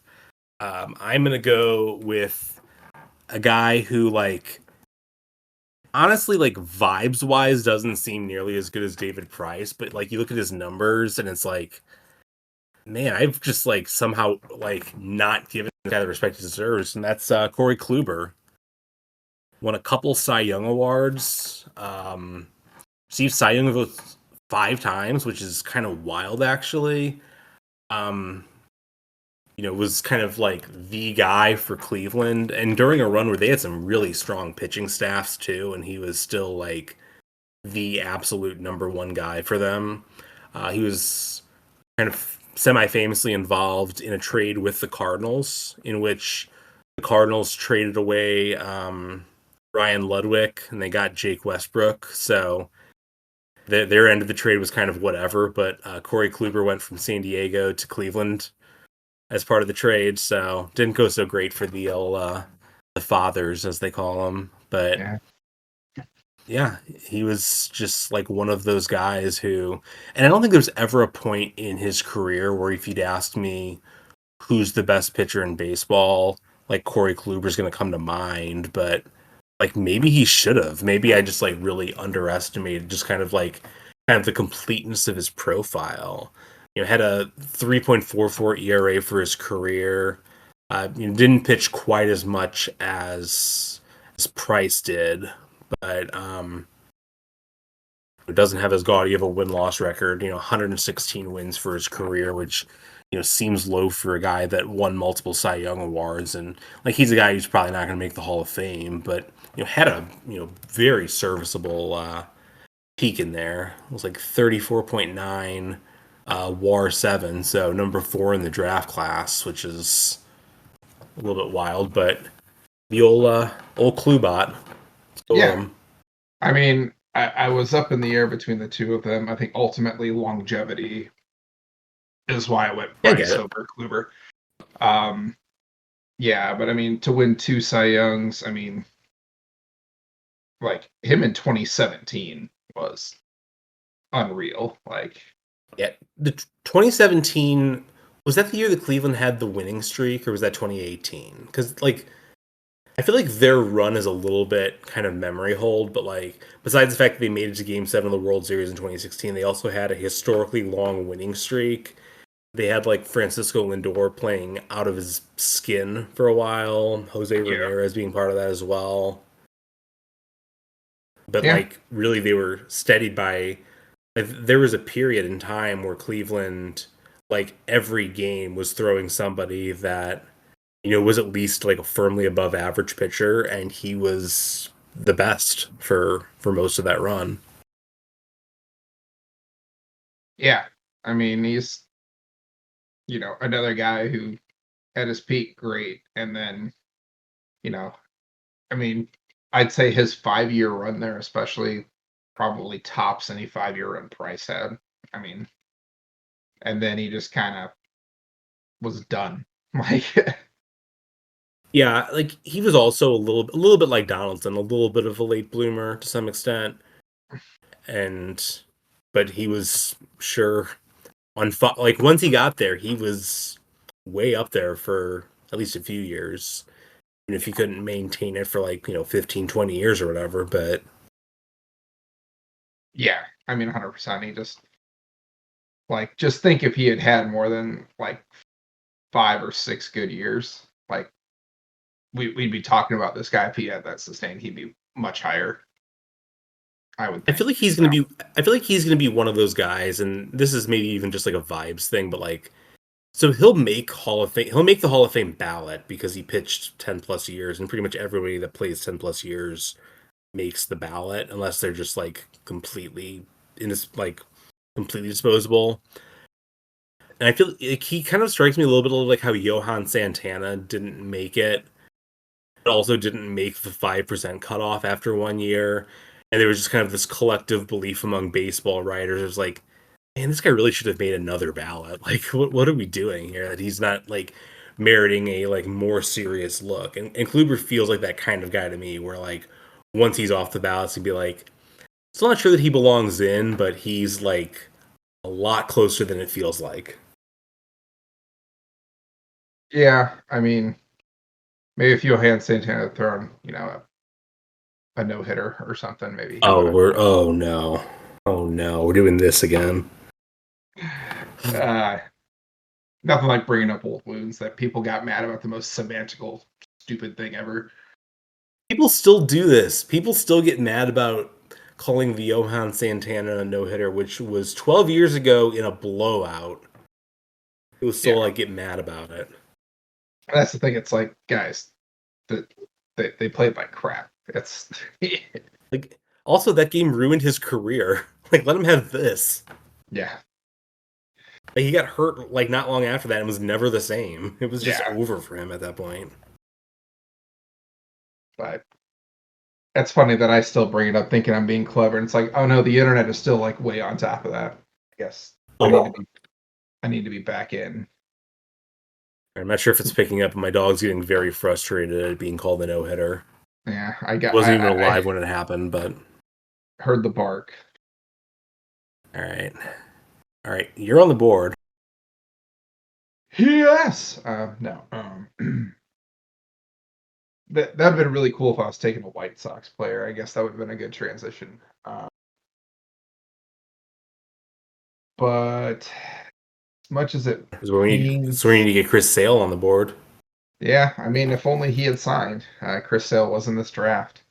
I'm gonna go with a guy who like honestly like vibes wise doesn't seem nearly as good as David Price, but like you look at his numbers and it's like, man, I've just like somehow like not given the guy the respect he deserves, and that's Corey Kluber. Won a couple Cy Young awards. Received Cy Young votes 5 times, which is kind of wild actually. Was kind of like the guy for Cleveland, and during a run where they had some really strong pitching staffs too, and he was still like the absolute number 1 guy for them. He was kind of semi-famously involved in a trade with the Cardinals, in which the Cardinals traded away Ryan Ludwig and they got Jake Westbrook. So their end of the trade was kind of whatever. But Corey Kluber went from San Diego to Cleveland as part of the trade, so didn't go so great for the fathers, as they call them. But Yeah. yeah, he was just like one of those guys who, and I don't think there's ever a point in his career where if you'd asked me who's the best pitcher in baseball, like Corey Kluber's going to come to mind, but like maybe he should have. Maybe I just like really underestimated just kind of the completeness of his profile. Had a 3.44 ERA for his career. Didn't pitch quite as much as Price did, but it doesn't have as gaudy of a win-loss record. 116 wins for his career, which seems low for a guy that won multiple Cy Young awards, and like he's a guy who's probably not going to make the Hall of Fame, but had a very serviceable peak in there. It was like 34.9 WAR 7, so number 4 in the draft class, which is a little bit wild, but the old Klubot. So, Yeah. I mean, I was up in the air between the two of them. I think ultimately longevity is why I went Price over Kluber. Yeah, but I mean, to win 2 Cy Youngs, I mean, like him in 2017 was unreal. Like, yeah, the 2017, was that the year that Cleveland had the winning streak, or was that 2018? Because like I feel like their run is a little bit kind of memory hold, but like besides the fact that they made it to Game 7 of the World Series in 2016, they also had a historically long winning streak. They had like Francisco Lindor playing out of his skin for a while, Jose Ramirez being part of that as well. But like really they were steadied by, like, there was a period in time where Cleveland, like every game was throwing somebody that was at least like a firmly above average pitcher, and he was the best for most of that run. Yeah, I mean, he's another guy who at his peak great, and then I mean, I'd say his 5-year run there, especially, probably tops any 5-year run Price had. I mean, and then he just kind of was done. Like, Yeah, like he was also a little bit like Donaldson, a little bit of a late bloomer to some extent, and but he was sure like once he got there, he was way up there for at least a few years. Even if he couldn't maintain it for like 15, 20 years or whatever, but yeah, I mean, 100%. He just think if he had had more than like 5 or 6 good years, like we'd be talking about this guy. If he had that sustained, he'd be much higher. I would think. I feel like he's gonna be. I feel like he's gonna be one of those guys, and this is maybe even just like a vibes thing, but like, so he'll make Hall of Fame. He'll make the Hall of Fame ballot because he pitched 10+ years, and pretty much everybody that plays 10+ years makes the ballot, unless they're just like completely completely disposable. And I feel like he kind of strikes me a little bit like how Johan Santana didn't make it, but also didn't make the 5% cutoff after 1 year. And there was just kind of this collective belief among baseball writers. It was like, man, this guy really should have made another ballot. Like, what are we doing here? That he's not like meriting a like more serious look. And Kluber feels like that kind of guy to me, where like once he's off the ballots, he'd be like, it's not sure that he belongs in, but he's like a lot closer than it feels like. Yeah, I mean, maybe if Johan Santana had thrown, a no hitter or something, maybe he would have. Oh no, we're doing this again. Nothing like bringing up old wounds that people got mad about the most semantical, stupid thing ever. People still do this. People still get mad about calling the Johan Santana a no hitter, which was 12 years ago in a blowout. People still like get mad about it. That's the thing. It's like, guys, they played like crap. It's like also that game ruined his career. Like let him have this. Yeah. Like, he got hurt like not long after that and was never the same. It was just Yeah, over for him at that point. but it's funny that I still bring it up thinking I'm being clever. And it's like, oh no, the internet is still like way on top of that. I guess I need to be back in. I'm not sure if it's picking up, but my dog's getting very frustrated at being called a no-hitter. Yeah, He wasn't even I alive when it happened, but heard the bark. all right. All right, you're on the board. Yes. No. That'd been really cool if I was taking a White Sox player. I guess that would have been a good transition. But as much as it So we need pains, to get Chris Sale on the board. yeah, I mean, if only he had signed. Chris Sale was in this draft.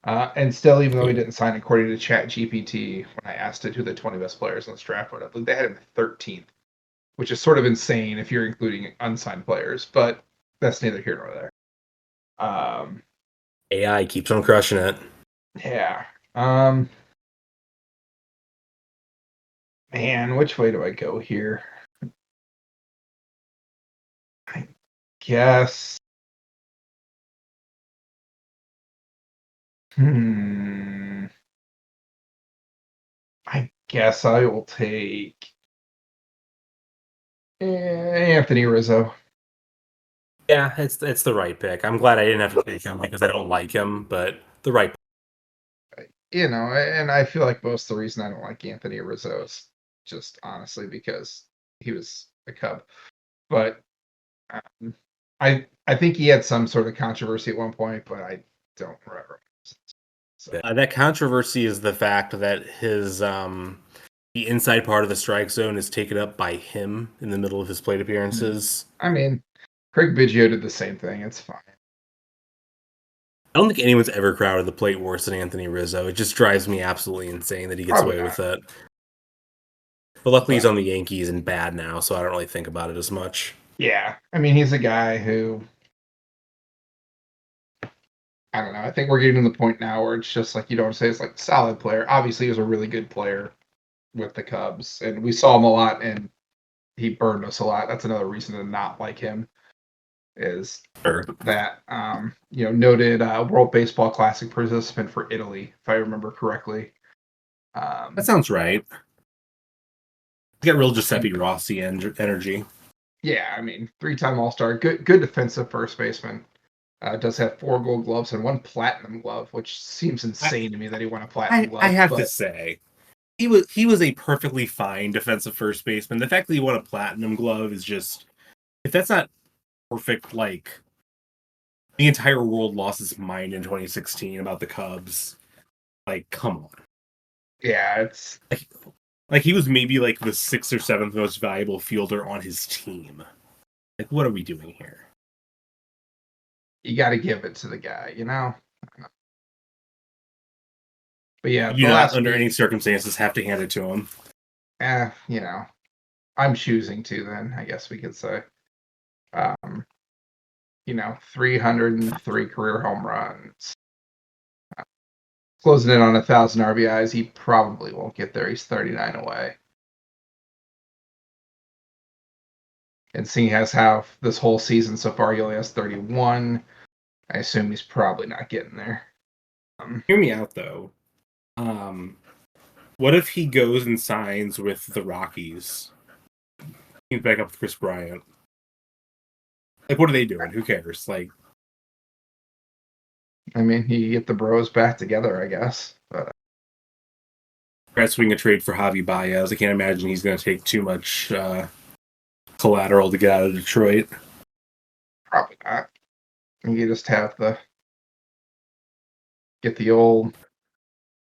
And still, even though he didn't sign, according to ChatGPT, when I asked it who the 20 best players in this draft were, I believe they had him 13th, which is sort of insane if you're including unsigned players, but that's neither here nor there. AI keeps on crushing it. Yeah. Man, which way do I go here? I guess. Hmm. I guess I will take Anthony Rizzo. Yeah, it's the right pick. I'm glad I didn't have to take him because I don't like him, but the right pick. And I feel like most of the reason I don't like Anthony Rizzo is just honestly because he was a Cub. But um, I think he had some sort of controversy at one point, but I don't remember. So That controversy is the fact that his the inside part of the strike zone is taken up by him in the middle of his plate appearances. I mean, Craig Biggio did the same thing. It's fine. I don't think anyone's ever crowded the plate worse than Anthony Rizzo. It just drives me absolutely insane that he gets Probably away not. with it. But luckily, he's But on the Yankees and bad now, so I don't really think about it as much. yeah, I mean, he's a guy who I don't know. I think we're getting to the point now where it's just like you don't say it's like solid player. Obviously, he was a really good player with the Cubs, and we saw him a lot, and he burned us a lot. That's another reason to not like him is Sure. that noted World Baseball Classic participant for Italy, if I remember correctly. That sounds right. He's got real Giuseppe And Rossi energy. yeah, I mean, three-time All-Star, good defensive first baseman. Does have 4 Gold Gloves and 1 Platinum Glove, which seems I, insane to me that he won a Platinum I Glove. have to But say, he was a perfectly fine defensive first baseman. The fact that he won a platinum glove is just, if that's not perfect, like the entire world lost its mind in 2016 about the Cubs. Like, come on. yeah, it's Like he was maybe like the 6th or 7th most valuable fielder on his team. Like, what are we doing here? you got to give it to the guy. But yeah, You the do not, last under week, any circumstances, have to hand it to him. eh, you know, I'm choosing to. Then I guess we could say, um, 303 career home runs, closing in on 1,000 RBIs. He probably won't get there. He's 39 away. And seeing as how this whole season so far he only has 31, I assume he's probably not getting there. Hear me out though. Um, what if he goes and signs with the Rockies? He's back up with Chris Bryant. Like, what are they doing? Who cares? Like, I mean, you get the bros back together, I guess. But try swing a trade for Javi Baez. I can't imagine he's going to take too much collateral to get out of Detroit. probably not. You just have the get the old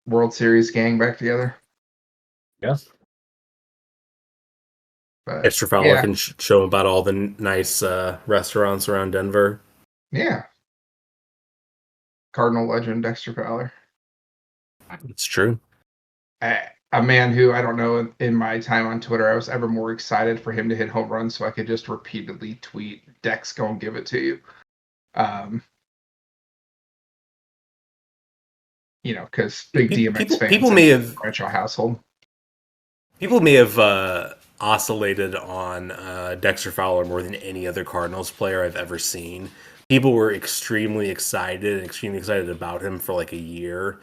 World Series gang back together. Yes. But Extra Fowler yeah, can show him about all the nice restaurants around Denver. yeah. Cardinal legend Dexter Fowler. It's true. A man who I don't know in my time on Twitter I was ever more excited for him to hit home runs so I could just repeatedly tweet Dex go and give it to you. Um, because big DMX fans People in may the have Bradshaw household. people may have oscillated on Dexter Fowler more than any other Cardinals player I've ever seen. People were extremely excited about him for like a year,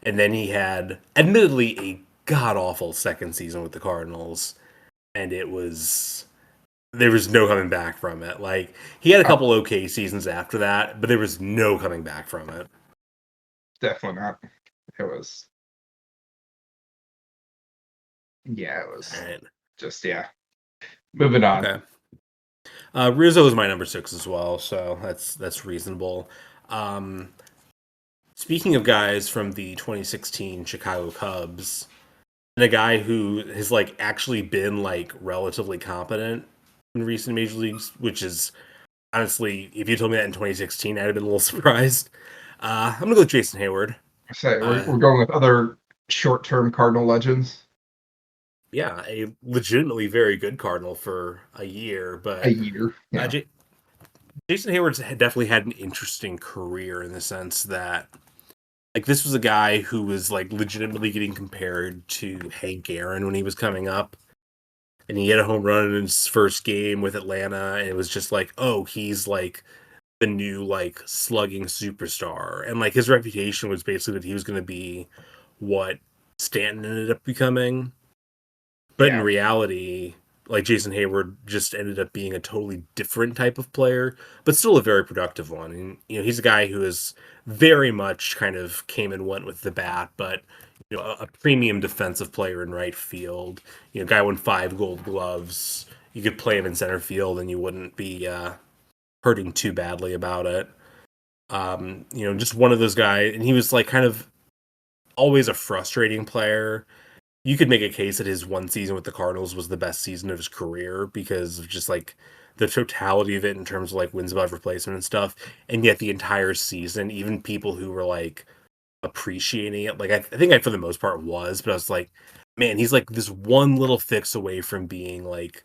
and then he had, admittedly, a god awful second season with the Cardinals, and there was no coming back from it. Like he had a Oh, couple okay seasons after that, but there was no coming back from it. definitely not. It was, yeah, it All was right. just, yeah. Moving on. Okay. Rizzo is my number 6 as well, so that's reasonable. Um, Speaking of guys from the 2016 Chicago Cubs, and a guy who has like actually been like relatively competent in recent major leagues, which is honestly, if you told me that in 2016, I'd have been a little surprised. I'm gonna go with Jason Hayward. So Uh, we're going with other short-term Cardinal legends. yeah, a legitimately very good Cardinal for a year, A but year. Yeah. J- Jason Hayward's definitely had an interesting career in the sense that like this was a guy who was like legitimately getting compared to Hank Aaron when he was coming up, and he had a home run in his first game with Atlanta, and it was just like, oh, he's like the new like slugging superstar, and like his reputation was basically that he was going to be what Stanton ended up becoming. But in Yeah. reality, like Jason Hayward just ended up being a totally different type of player, but still a very productive one. And he's a guy who is very much kind of came and went with the bat, but a premium defensive player in right field. Guy won 5 Gold Gloves. You could play him in center field, and you wouldn't be hurting too badly about it. Just one of those guys, and he was like kind of always a frustrating player. You could make a case that his one season with the Cardinals was the best season of his career because of just like the totality of it in terms of like wins above replacement and stuff. And yet the entire season, even people who were like appreciating it, like I think I for the most part was, but I was like, man, he's like this one little fix away from being like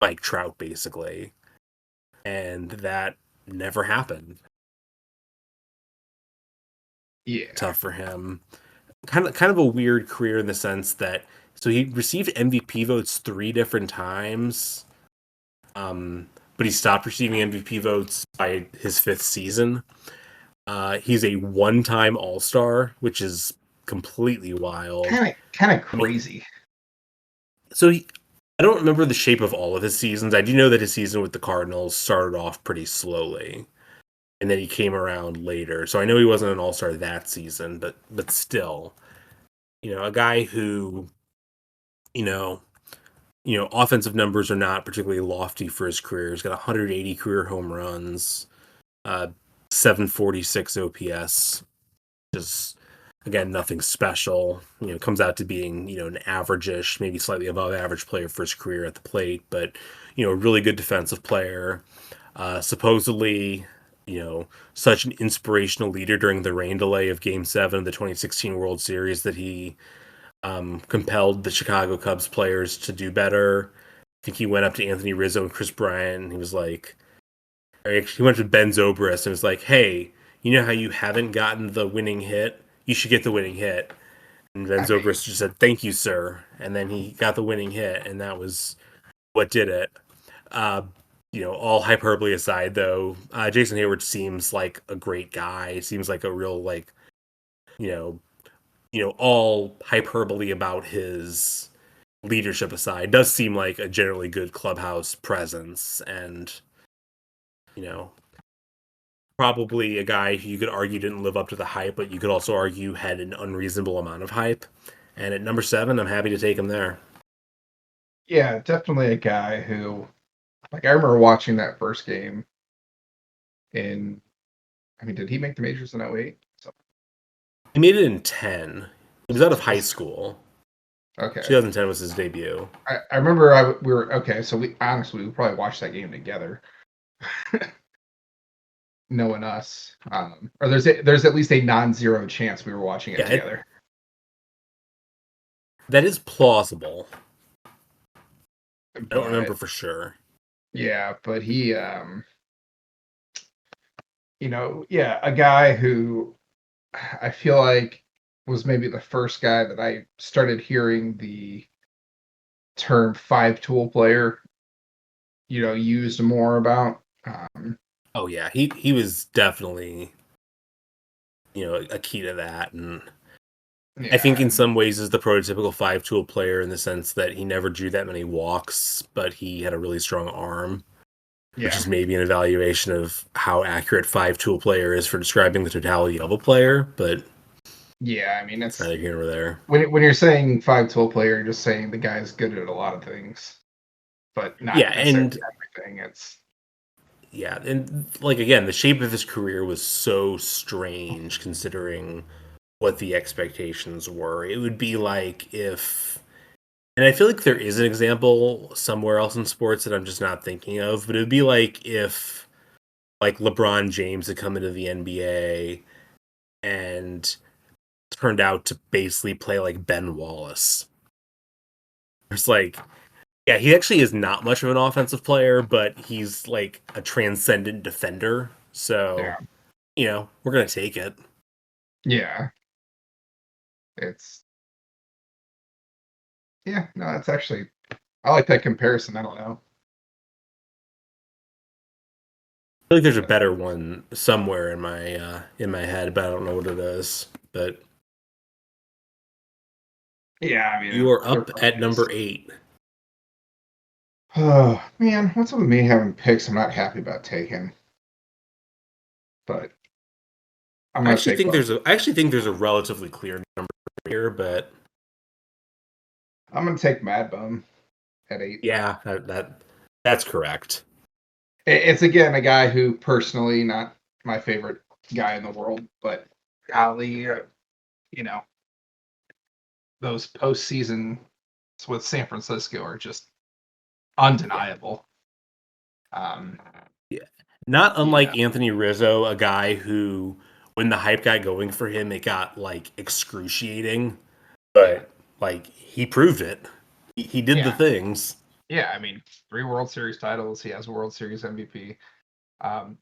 Mike Trout basically, and that never happened. Yeah. Tough for him. Kind of a weird career in the sense that so he received MVP votes 3 different times, but he stopped receiving MVP votes by his 5th season. He's a one-time All Star, which is completely wild. Kind of I mean, crazy. so I don't remember the shape of all of his seasons. I do know that his season with the Cardinals started off pretty slowly, and then he came around later. So I know he wasn't an All Star that season, but still, a guy who you know offensive numbers are not particularly lofty for his career. He's got 180 career home runs, uh, 746 OPS. Just again, nothing special. Comes out to being an average-ish, maybe slightly above average player for his career at the plate, but a really good defensive player. Supposedly, such an inspirational leader during the rain delay of Game 7 of the 2016 World Series that he compelled the Chicago Cubs players to do better. I think he went up to Anthony Rizzo and Chris Bryant, and he was like, he went to Ben Zobrist and was like, "Hey, you know how you haven't gotten the winning hit? You should get the winning hit." And Ben I mean, Zobrist just said, "Thank you, sir." And then he got the winning hit, and that was what did it. Uh, all hyperbole aside, though, Jason Hayward seems like a great guy. Seems like a real like, you know, all hyperbole about his leadership aside, does seem like a generally good clubhouse presence, and you know probably a guy who you could argue didn't live up to the hype, but you could also argue had an unreasonable amount of hype. And at number 7, I'm happy to take him there. yeah, definitely a guy who, like, I remember watching that first game in, I mean, did he make the majors in '08? So, He made it in 10. He was out of so high this, school. okay. 2010 was his debut. I remember we were, okay, so we honestly, we probably watched that game together, knowing us. Or there's at least a non-zero chance we were watching it Yeah, together. that is plausible. I don't remember But for sure. yeah, but yeah, a guy who I feel like was maybe the first guy that I started hearing term five-tool player, used more about. Oh yeah, he was definitely a key to that, and I think Yeah, in some ways is the prototypical five-tool player in the sense that he never drew that many walks, but he had a really strong arm, which yeah, is maybe an evaluation of how accurate five-tool player is for describing the totality of a player, but yeah. I mean, it's it's neither here nor there. when you're saying five-tool player, you're just saying the guy's good at a lot of things, but Yeah, not necessarily and everything. It's yeah, and like again, the shape of his career was so strange considering what the expectations were. It would be like if, and I feel like there is an example somewhere else in sports that I'm just not thinking of, but it would be like if like LeBron James had come into the NBA and turned out to basically play like Ben Wallace. It's like, yeah, he actually is not much of an offensive player, but he's like a transcendent defender. So, yeah, we're gonna take it. yeah. It's yeah. No, that's actually I like that comparison. I don't know. I feel like there's a better one somewhere in my head, but I don't know what it is. But Yeah, I mean, you are there up probably at is. number 8. Oh man, what's up with me having picks I'm not happy about taking? But I'm I gonna actually take think both. there's a relatively clear number here, but I'm gonna take Mad Bum at 8. yeah, that's correct. It's again a guy who personally not my favorite guy in the world, but golly, you know those postseason with San Francisco are just Yeah. undeniable. Um, Yeah. Not yeah, unlike Anthony Rizzo, a guy who when the hype got going for him, it got like excruciating, yeah, but like he proved it. He did the yeah, things. yeah. I mean, 3 World Series titles. He has a World Series MVP.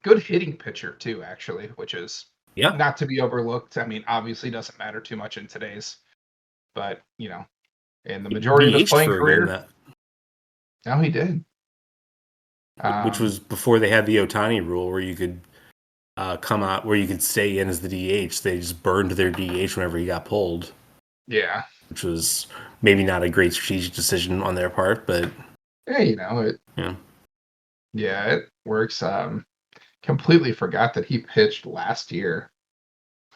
Good hitting pitcher too, actually, which is Yeah. not to be overlooked. I mean, obviously doesn't matter too much in today's, but in the He majority of his DH'd playing for a game career, that no, he did. which Um, was before they had the Otani rule where you could come out where you could stay in as the DH. They just burned their DH whenever he got pulled, yeah, which was maybe not a great strategic decision on their part, but yeah, it, yeah. yeah, it works. Completely forgot that he pitched last year.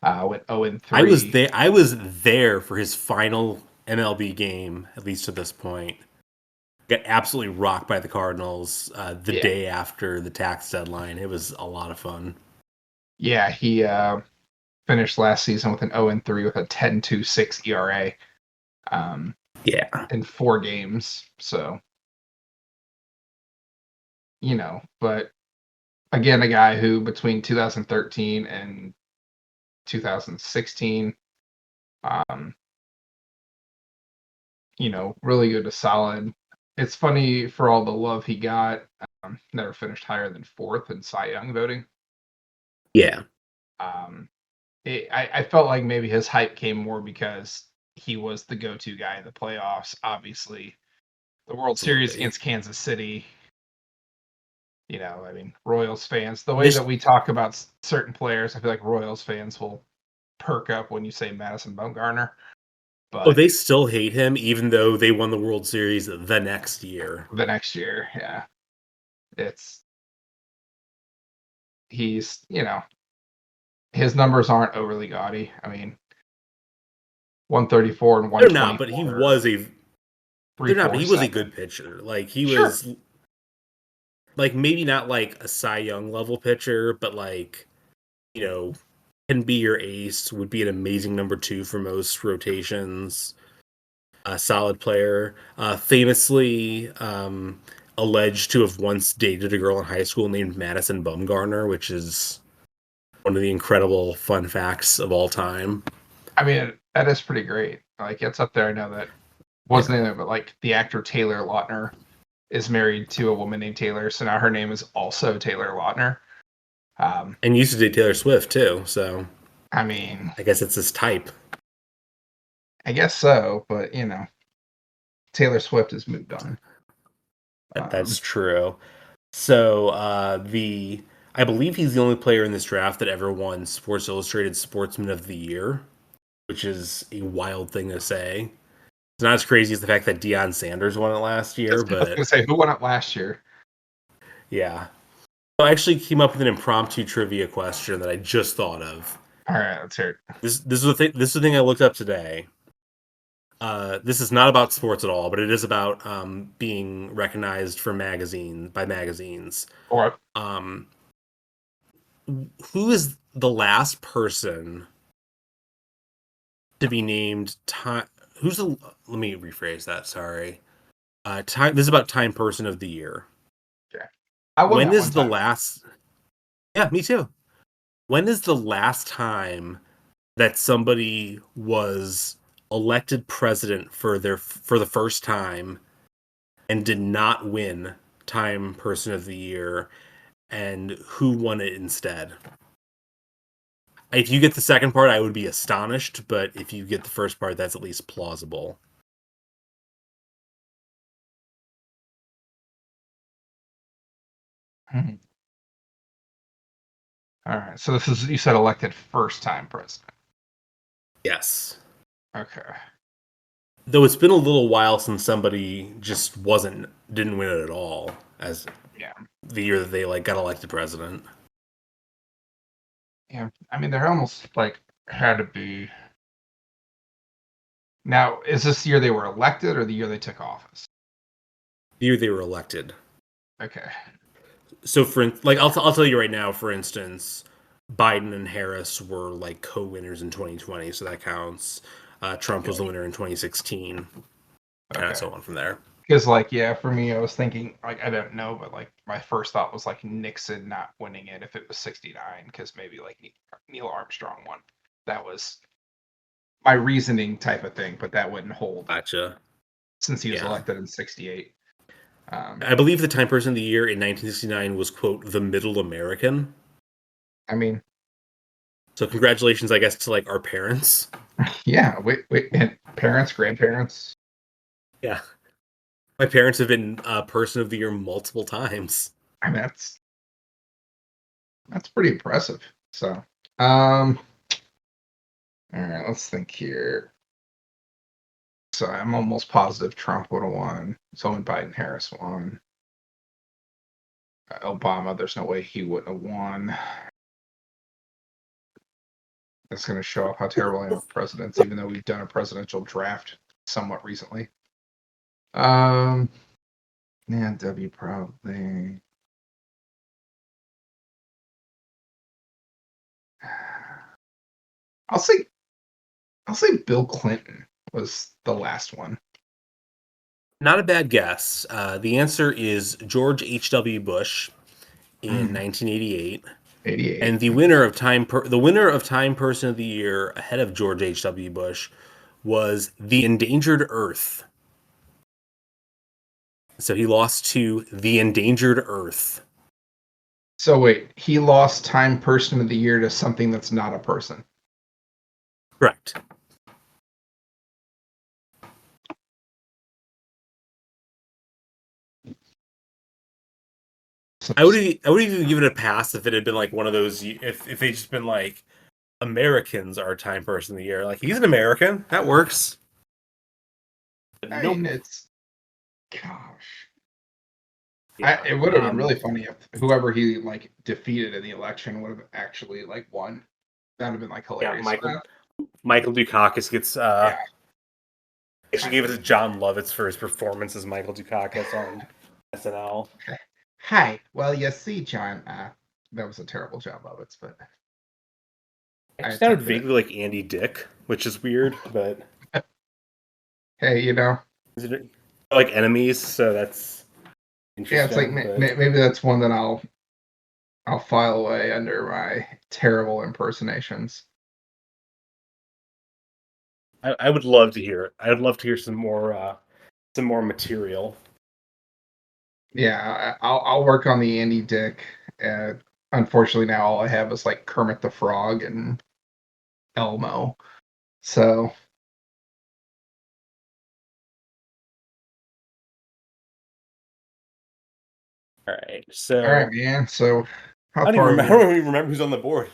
Went 0 and I was 3. there. I was there for his final MLB game, at least to this point. Got absolutely rocked by the Cardinals the Yeah, day after the tax deadline. It was a lot of fun. yeah, he finished last season with an 0 and 3 with a 10.26 ERA um, Yeah. in 4 games. So but again, a guy who between 2013 and 2016, um, really good to solid. It's funny for all the love he got, never finished higher than fourth in Cy Young voting. Yeah. Um, I felt like maybe his hype came more because he was the go-to guy in the playoffs. Obviously, the World Series Absolutely. against Kansas City. I mean, Royals fans. The way that This we talk about certain players, I feel like Royals fans will perk up when you say Madison Bumgarner. Oh, But they still hate him even though they won the World Series the next year. the next year, yeah, it's he's his numbers aren't overly gaudy. I mean, 134 and They're not, but he 124, was a they're not, but he was a 347. good pitcher. Like he Sure. was like maybe not like a Cy Young level pitcher, but like, you know, can be your ace, would be an amazing number 2 for most rotations. A solid player, famously alleged to have once dated a girl in high school named Madison Bumgarner, which is one of the incredible fun facts of all time. I mean, that is pretty great. Like it's up there. I know that Yeah. wasn't anything, but like the actor Taylor Lautner is married to a woman named Taylor, so now her name is also Taylor Lautner. Um, And used to date Taylor Swift too, so I mean, I guess it's his type. I guess so, but Taylor Swift has moved on. That's true. So I believe he's the only player in this draft that ever won Sports Illustrated Sportsman of the Year, which is a wild thing to say. It's not as crazy as the fact that Deion Sanders won it last I year, was but gonna say, who won it last year? yeah. So I actually came up with an impromptu trivia question that I just thought of. All right, let's hear it. This is the thing. This is the thing I looked up today. This is not about sports at all, but it is about being recognized for by magazines. Or Um, who is the last person to be named time? Who's the? Let me rephrase that. Sorry. Time. This is about Time Person of the Year. okay. I won When that is one the time. last? Yeah, me too. When is the last time that somebody was elected president for the first time and did not win Time Person of the Year, and who won it instead? If you get the second part, I would be astonished, but if you get the first part, that's at least plausible. Mhm. All right. So this is, you said, elected first time president. Yes. Okay. Though it's been a little while since somebody just didn't win it at all as Yeah. the year that they got elected president. Yeah. I mean, they're almost like had to be. Now, is this the year they were elected or the year they took office? The year they were elected. Okay. So I'll tell you right now, for instance, Biden and Harris were co-winners in 2020, so that counts. Trump was the winner in 2016. Kind of Okay. so on from there. Because, yeah, for me, I was thinking, I don't know, but my first thought was Nixon not winning it if it was 69, because maybe Neil Armstrong won. That was my reasoning type of thing, but that wouldn't hold Gotcha. since he was Yeah. elected in 68. I believe the Time Person of the Year in 1969 was, quote, the Middle American. I mean, So congratulations, I guess, to our parents. yeah, wait, and parents, grandparents. Yeah. My parents have been Person of the Year multiple times. I mean, that's pretty impressive. So, all right, let's think here. So I'm almost positive Trump would have won. So when Biden Harris won. Obama, there's no way he wouldn't have won. That's going to show off how terrible I am with presidents, even though we've done a presidential draft somewhat recently. Yeah, W probably. I'll say Bill Clinton was the last one. Not a bad guess. The answer is George H.W. Bush in 1988. 88. And the winner of Time Person of the Year ahead of George H.W. Bush was The Endangered Earth. So he lost to The Endangered Earth. So wait, he lost Time Person of the Year to something that's not a person. Correct. I would even give it a pass if it had been one of those, if they just been Americans are Time Person of the Year. He's an American. That works. But I nope. mean, it's, gosh. Yeah. It would have been really funny if whoever he defeated in the election would have actually won. That would have been hilarious. Yeah, Michael Dukakis gets Yeah. actually gave it to John Lovitz for his performance as Michael Dukakis on SNL. Hi. Well, you see, John. That was a terrible John Lovitz, but It sounded vaguely like Andy Dick, which is weird, but hey, is it like enemies? So that's yeah, it's interesting. maybe that's one that I'll file away under my terrible impersonations. I would love to hear it. I would love to hear some more material. Yeah, I'll work on the Andy Dick. Unfortunately, now all I have is Kermit the Frog and Elmo. So All right. All right, So man. So how I don't even far are remember, we? I don't even remember who's on the board.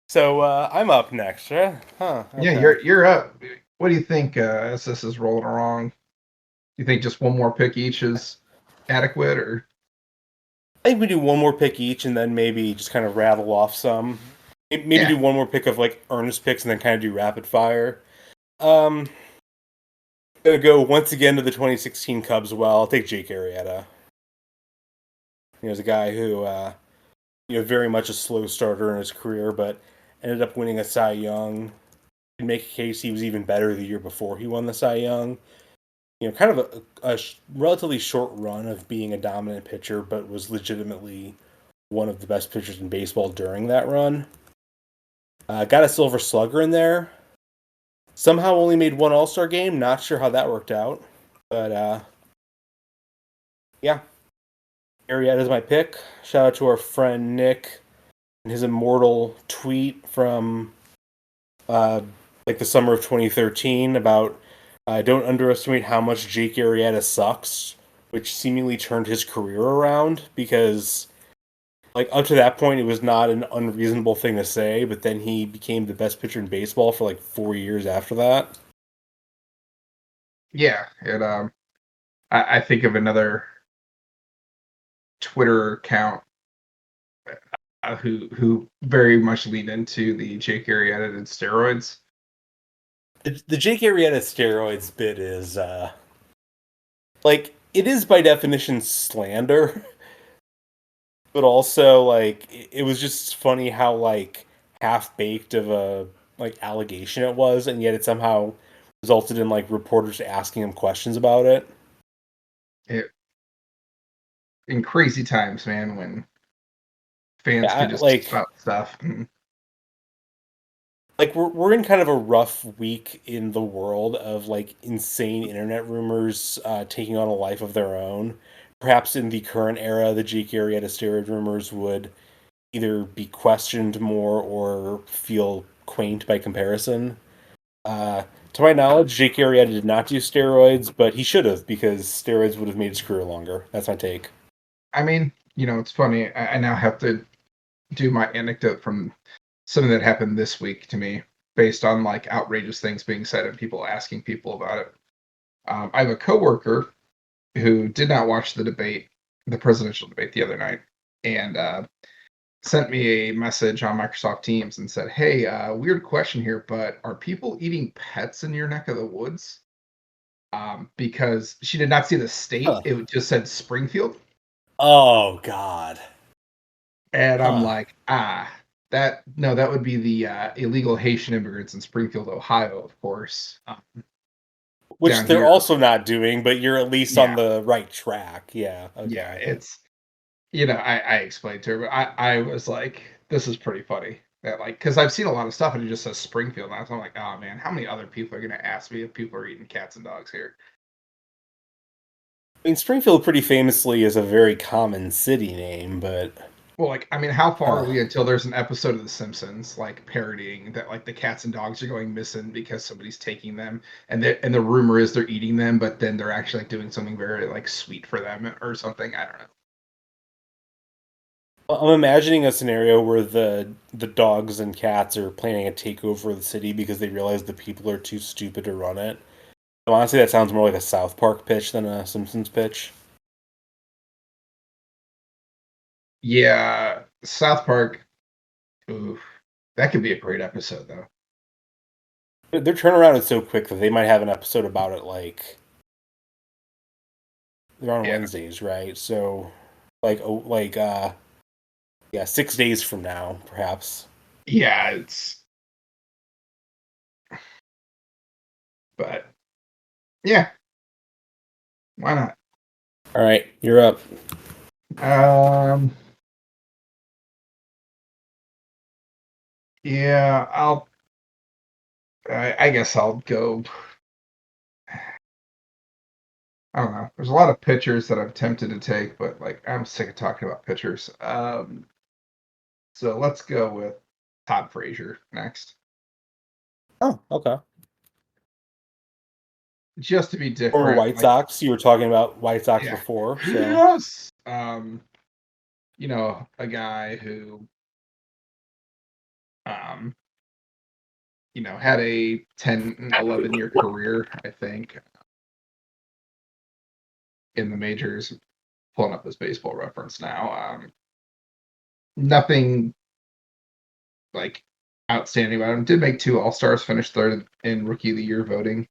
So I'm up next, right? Huh. Yeah, Okay. you're up. What do you think as this is rolling along? You think just one more pick each is adequate, or I think we do one more pick each, and then maybe just kind of rattle off some. Maybe yeah, do one more pick of like earnest picks, and then kind of do rapid fire. Um, Gonna go once again to the 2016 Cubs. Well, I'll take Jake Arrieta. He was a guy who, very much a slow starter in his career, but ended up winning a Cy Young. Could make a case he was even better the year before he won the Cy Young. Kind of a relatively short run of being a dominant pitcher, but was legitimately one of the best pitchers in baseball during that run. Got a Silver Slugger in there. Somehow only made one All Star game. Not sure how that worked out, but yeah, Arrieta is my pick. Shout out to our friend Nick and his immortal tweet from uh, like the summer of 2013 about don't underestimate how much Jake Arrieta sucks, which seemingly turned his career around because like up to that point it was not an unreasonable thing to say, but then he became the best pitcher in baseball for like 4 years after that. yeah. I think of another Twitter account who very much leaned into the Jake Arrieta and steroids. The Jake Arrieta steroids bit is like it is by definition slander, but also like it was just funny how like half baked of a like allegation it was, and yet it somehow resulted in like reporters asking him questions about it. It, in crazy times, man, when fans could Yeah, just spout stuff. like we're in kind of a rough week in the world of like insane internet rumors taking on a life of their own. Perhaps in the current era, the Jake Arrieta steroid rumors would either be questioned more or feel quaint by comparison. Uh, to my knowledge, Jake Arrieta did not do steroids, but he should have because steroids would have made his career longer. That's my take. I mean, it's funny. I now have to do my anecdote from something that happened this week to me based on like outrageous things being said and people asking people about it. I have a coworker who did not watch the presidential debate the other night, and sent me a message on Microsoft Teams and said, "Hey, weird question here, but are people eating pets in your neck of the woods?" Because she did not see the state; Huh. it just said Springfield, Oh God. and I'm Huh. like, that no, that would be the illegal Haitian immigrants in Springfield, Ohio, of course. Which Down they're here, also not doing, but you're at least on yeah, the right track. Yeah. yeah, Okay. it's I explained to her, but I was like, this is pretty funny. That like, because I've seen a lot of stuff and it just says Springfield, and I'm like, oh man, how many other people are gonna ask me if people are eating cats and dogs here? I mean, Springfield pretty famously is a very common city name, but Well, like, I mean, how far are huh. we until there's an episode of The Simpsons like parodying that like the cats and dogs are going missing because somebody's taking them, and the rumor is they're eating them, but then they're actually like doing something very like sweet for them or something. I don't know. Well, I'm imagining a scenario where the dogs and cats are planning a takeover of the city because they realize the people are too stupid to run it. So honestly, that sounds more like a South Park pitch than a Simpsons pitch. Yeah, South Park. Oof, that could be a great episode though. Their turnaround is so quick that they might have an episode about it like they're on Yeah, Wednesdays, right? So like yeah, 6 days from now, perhaps. yeah, it's but yeah, why not? All right, you're up. Um, yeah, I guess I'll go. I don't know. There's a lot of pitchers that I'm tempted to take, but like I'm sick of talking about pitchers. So let's go with Todd Frazier next. Oh, okay. just to be Former different. White Like, Sox. You were talking about White Sox yeah, before, so yes. A guy who, um, had a 10, 11-year career, I think, in the majors. Pulling up this baseball reference now. Nothing like outstanding about him. Did make two All Stars, finished third in Rookie of the Year voting.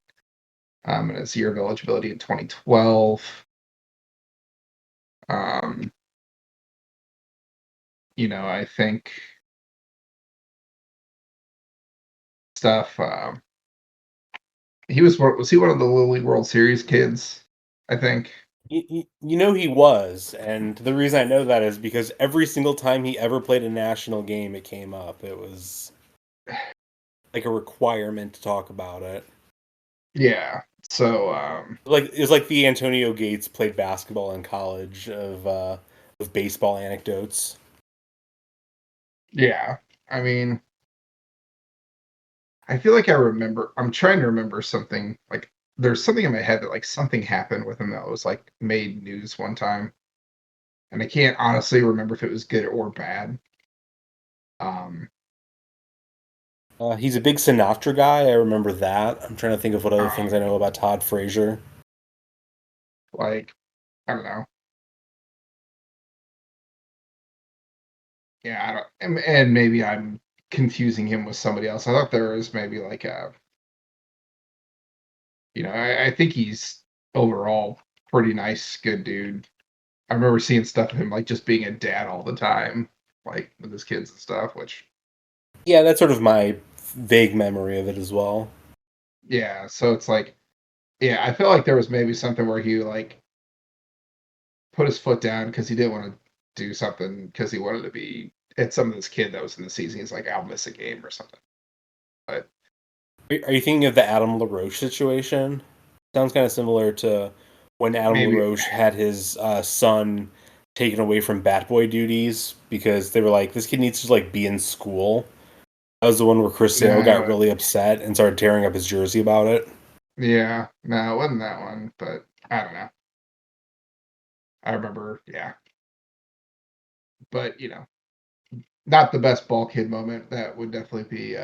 In his year of eligibility in 2012. Um, I think stuff. Was he one of the Little League World Series kids? I think. you know he was, and the reason I know that is because every single time he ever played a national game, it came up. It was like a requirement to talk about it. Yeah. So Like it was like the Antonio Gates played basketball in college of baseball anecdotes. yeah. I mean, I feel like I remember. I'm trying to remember something like there's something in my head that like something happened with him that was like made news one time, and I can't honestly remember if it was good or bad. Um, He's a big Sinatra guy. I remember that. I'm trying to think of what other things I know about Todd Frazier. like I don't know. Yeah, I don't, and maybe I'm confusing him with somebody else. I thought there was maybe like I think he's overall pretty nice, good dude. I remember seeing stuff of him like just being a dad all the time, like with his kids and stuff, which Yeah, that's sort of my vague memory of it as well. yeah, so it's like yeah, I feel like there was maybe something where he like put his foot down because he didn't want to do something because he wanted to be at some of this kid that was in the season. He's like, I'll miss a game or something. But Are you thinking of the Adam LaRoche situation? Sounds kind of similar to when Adam maybe LaRoche had his son taken away from bat boy duties because they were like, this kid needs to like be in school. That was the one where Chris Sale got no, really upset and started tearing up his jersey about it. yeah, no, it wasn't that one, but I don't know. I remember, yeah, but not the best ball kid moment. That would definitely be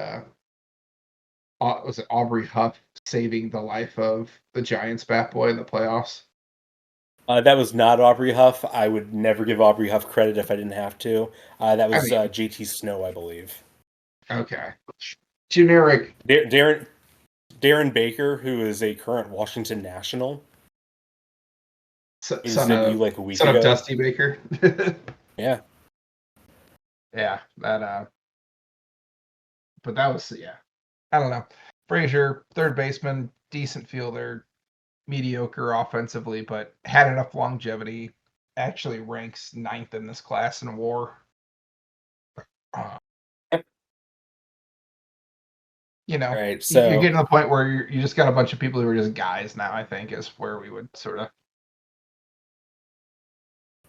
was it Aubrey Huff saving the life of the Giants bat boy in the playoffs? That was not Aubrey Huff. I would never give Aubrey Huff credit if I didn't have to. That I was mean, JT Snow, I believe. okay, generic Darren Baker, who is a current Washington National, his son debut of like a week son of ago. Dusty Baker. Yeah. Yeah, but that was yeah. I don't know. Frazier, third baseman, decent fielder, mediocre offensively, but had enough longevity. Actually ranks ninth in this class in WAR. Uh, All right. you're So getting to the point where you just got a bunch of people who are just guys now. I think is where we would sort of.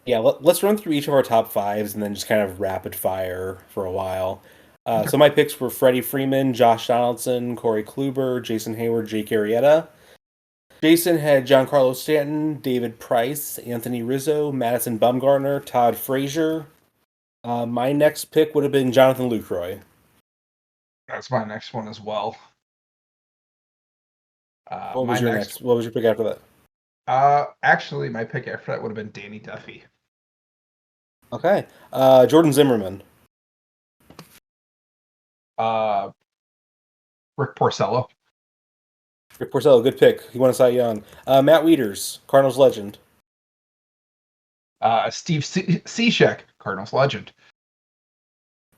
yeah, let's run through each of our top fives and then just kind of rapid fire for a while. So my picks were Freddie Freeman, Josh Donaldson, Corey Kluber, Jason Hayward, Jake Arrieta. Jason had Giancarlo Stanton, David Price, Anthony Rizzo, Madison Bumgarner, Todd Frazier. My next pick would have been Jonathan Lucroy. That's my next one as well. What My was your next, next? What was your pick after that? actually, my pick after that would have been Danny Duffy. Okay. Jordan Zimmerman. Uh, Rick Porcello. Rick Porcello, good pick. He won a Cy Young. Matt Wieters, Cardinals legend. Steve Cishek, Cardinals legend.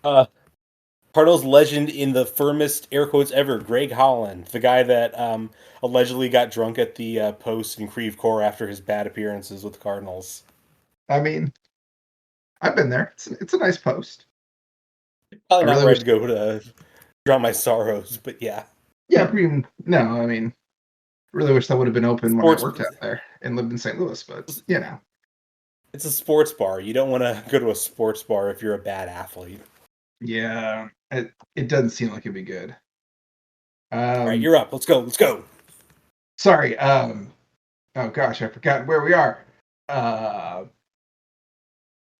Uh, Cardinals legend in the firmest air quotes ever, Greg Holland, the guy that allegedly got drunk at the post in Creve Coeur after his bad appearances with the Cardinals. I mean, I've been there. It's a nice post. I Probably not really where wish. I'd go to drown my sorrows, but yeah. Yeah, no, I mean, really wish that would have been open when I Sports. worked out there and lived in St. Louis, but It's a sports bar. You don't want to go to a sports bar if you're a bad athlete. yeah, it doesn't seem like it'd be good. All right, Um, you're up. Let's go. Let's go. Sorry. Oh gosh, I forgot where we are.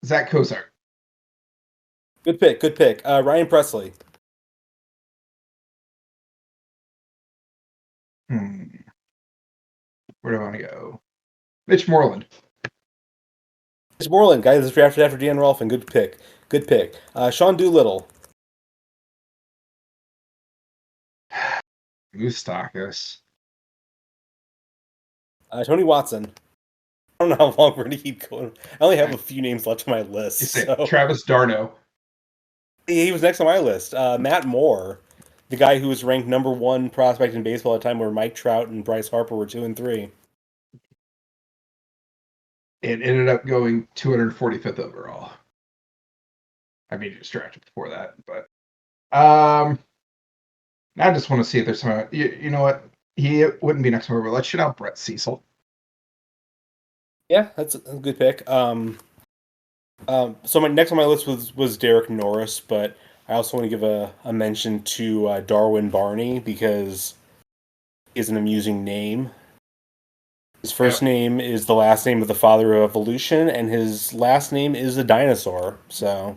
Zach Kozar. Good pick. Good pick. Ryan Presley. Where do I want to go? Mitch Moreland. Mitch Moreland, guy that's drafted after Dan Rolfing. Good pick. Good pick. Sean Doolittle. Moustakis. Tony Watson. I don't know how long we're going to keep going. I only have a few names left on my list. You say So. Travis Darno. He was next on my list. Matt Moore, the guy who was ranked number 1 prospect in baseball at a time where Mike Trout and Bryce Harper were 2 and 3. It ended up going 245th overall. I mean, he was drafted before that, but I just want to see if there's some. You know what? He wouldn't be next over, but let's shoot out Brett Cecil. Yeah, that's a good pick. So my next on my list was Derek Norris, but I also want to give a mention to Darwin Barney because he has an amusing name. His first name is the last name of the father of evolution, and his last name is a dinosaur. So,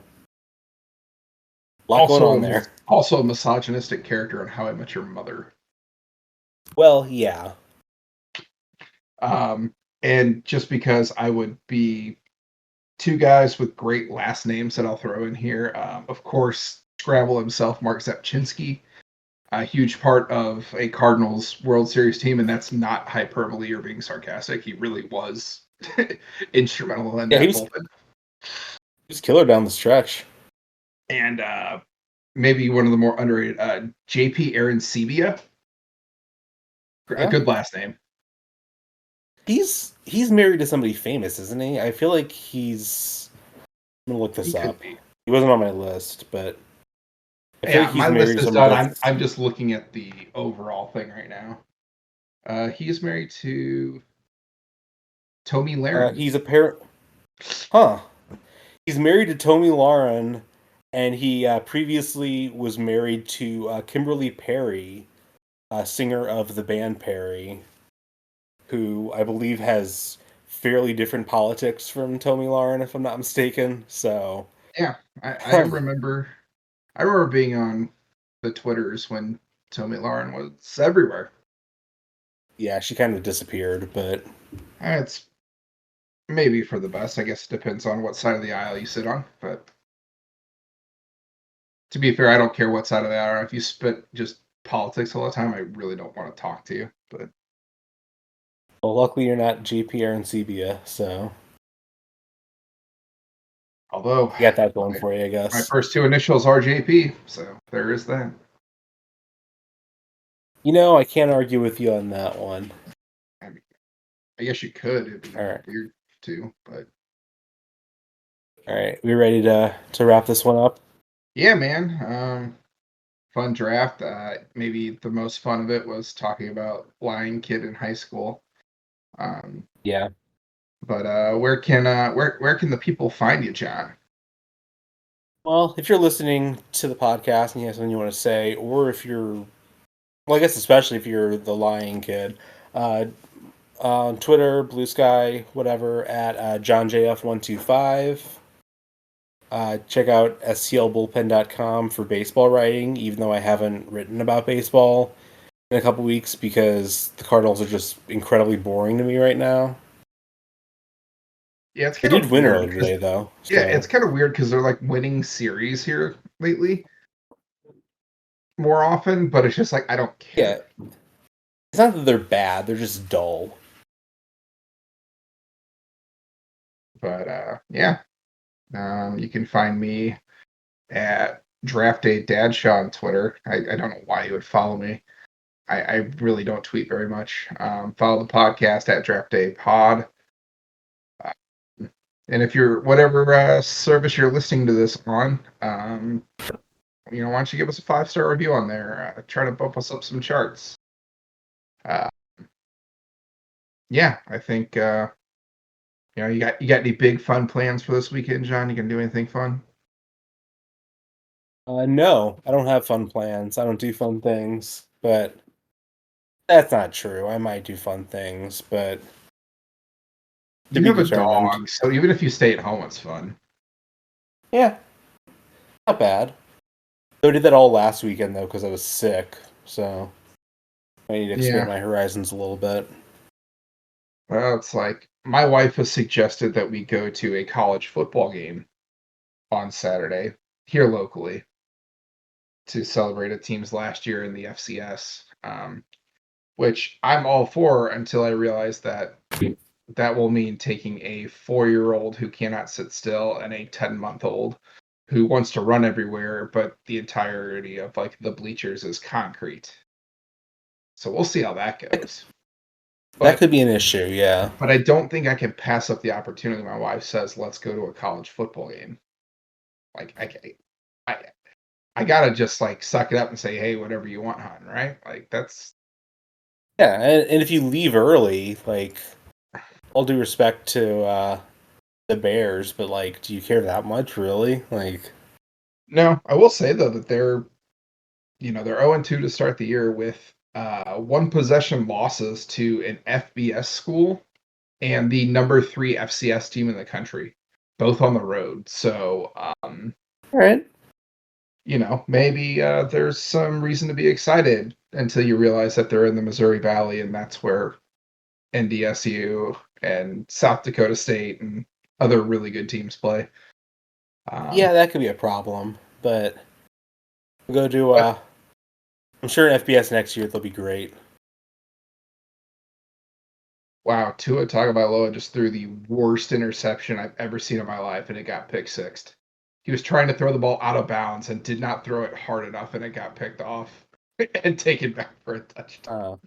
a lot going on there. Also a misogynistic character on How I Met Your Mother. Well, yeah. And just because I would be two guys with great last names that I'll throw in here. Of course, Scrabble himself, Mark Zapchinski, a huge part of a Cardinals World Series team, and that's not hyperbole or being sarcastic. He really was instrumental in that bullpen. He was killer down the stretch. And maybe one of the more underrated, JP Arancibia. A good last name. He's married to somebody famous, isn't he? I feel like he's. I'm gonna look this up. He wasn't on my list, but I feel like my list is done. I'm just looking at the overall thing right now. He is married to Tommy Lahren. He's a pair. Huh. He's married to Tommy Lahren, and he previously was married to Kimberly Perry, singer of the band Perry, who I believe has fairly different politics from Tommy Lahren, if I'm not mistaken. So yeah, I remember being on the Twitters when Tommy Lahren was everywhere. Yeah, she kind of disappeared, but it's maybe for the best. I guess it depends on what side of the aisle you sit on. But to be fair, I don't care what side of the aisle. If you spit just politics all the time, I really don't want to talk to you. But well, luckily you're not JP Arancibia, so. Although you got that going for you, I guess. My first two initials are JP, so there is that. You know, I can't argue with you on that one. I guess you could. It'd be weird too, but. All right, we ready to wrap this one up? Yeah, man. Fun draft. Maybe the most fun of it was talking about Lion Kid in high school. Yeah. But where can the people find you, John? Well, if you're listening to the podcast and you have something you want to say, or if you're, well, I guess especially if you're the Lion Kid, on Twitter, Blue Sky, whatever, at JohnJF125. Check out sclbullpen.com for baseball writing, even though I haven't written about baseball in a couple weeks because the Cardinals are just incredibly boring to me right now. Yeah, it's they did win earlier today, though. So. Yeah, it's kind of weird because they're like winning series here lately more often, but it's just like I don't care. Yeah. It's not that they're bad; they're just dull. But yeah, you can find me at Draft Day Dad Shaw on Twitter. I don't know why you would follow me. I really don't tweet very much. Follow the podcast at Draft Day Pod. And if you're whatever service you're listening to this on, why don't you give us a 5-star review on there? Try to bump us up some charts. Yeah, I think you got any big fun plans for this weekend, John? You gonna do anything fun? No, I don't have fun plans. I don't do fun things, but That's not true. I might do fun things, but to You be have a determined. dog, so even if you stay at home, it's fun. Yeah, not bad. I did that all last weekend though because I was sick, so I need to expand Yeah. my horizons a little bit. Well, it's like my wife has suggested that we go to a college football game on Saturday here locally to celebrate a team's last year in the FCS, which I'm all for until I realize that that will mean taking a 4-year-old who cannot sit still and a 10-month-old who wants to run everywhere, but the entirety of like the bleachers is concrete. So we'll see how that goes. That But could be an issue, yeah. I don't think I can pass up the opportunity. My wife says, "Let's go to a college football game." Like I, I gotta just like suck it up and say, "Hey, whatever you want, hon." Right? Like that's Yeah, and if you leave early, like, all due respect to the Bears, but like, do you care that much, really? Like, no. I will say though that they're 0-2 to start the year with one possession losses to an FBS school and the number 3 FCS team in the country, both on the road. So, all right, maybe there's some reason to be excited until you realize that they're in the Missouri Valley and that's where NDSU and South Dakota State and other really good teams play. yeah, that could be a problem, but we'll go to. But I'm sure in FBS next year they'll be great. wow, Tua Tagovailoa just threw the worst interception I've ever seen in my life, and it got pick sixed. He was trying to throw the ball out of bounds and did not throw it hard enough, and it got picked off and taken back for a touchdown.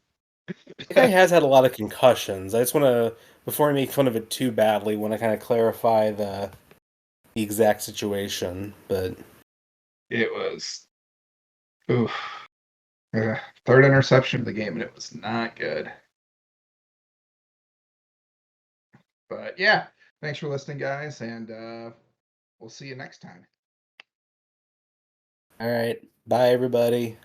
Uh, the guy has had a lot of concussions. I just want to, before I make fun of it too badly, want to kind of clarify the exact situation. But It was oof. Third interception of the game, and it was not good. But yeah, thanks for listening, guys, and we'll see you next time. all right, bye everybody.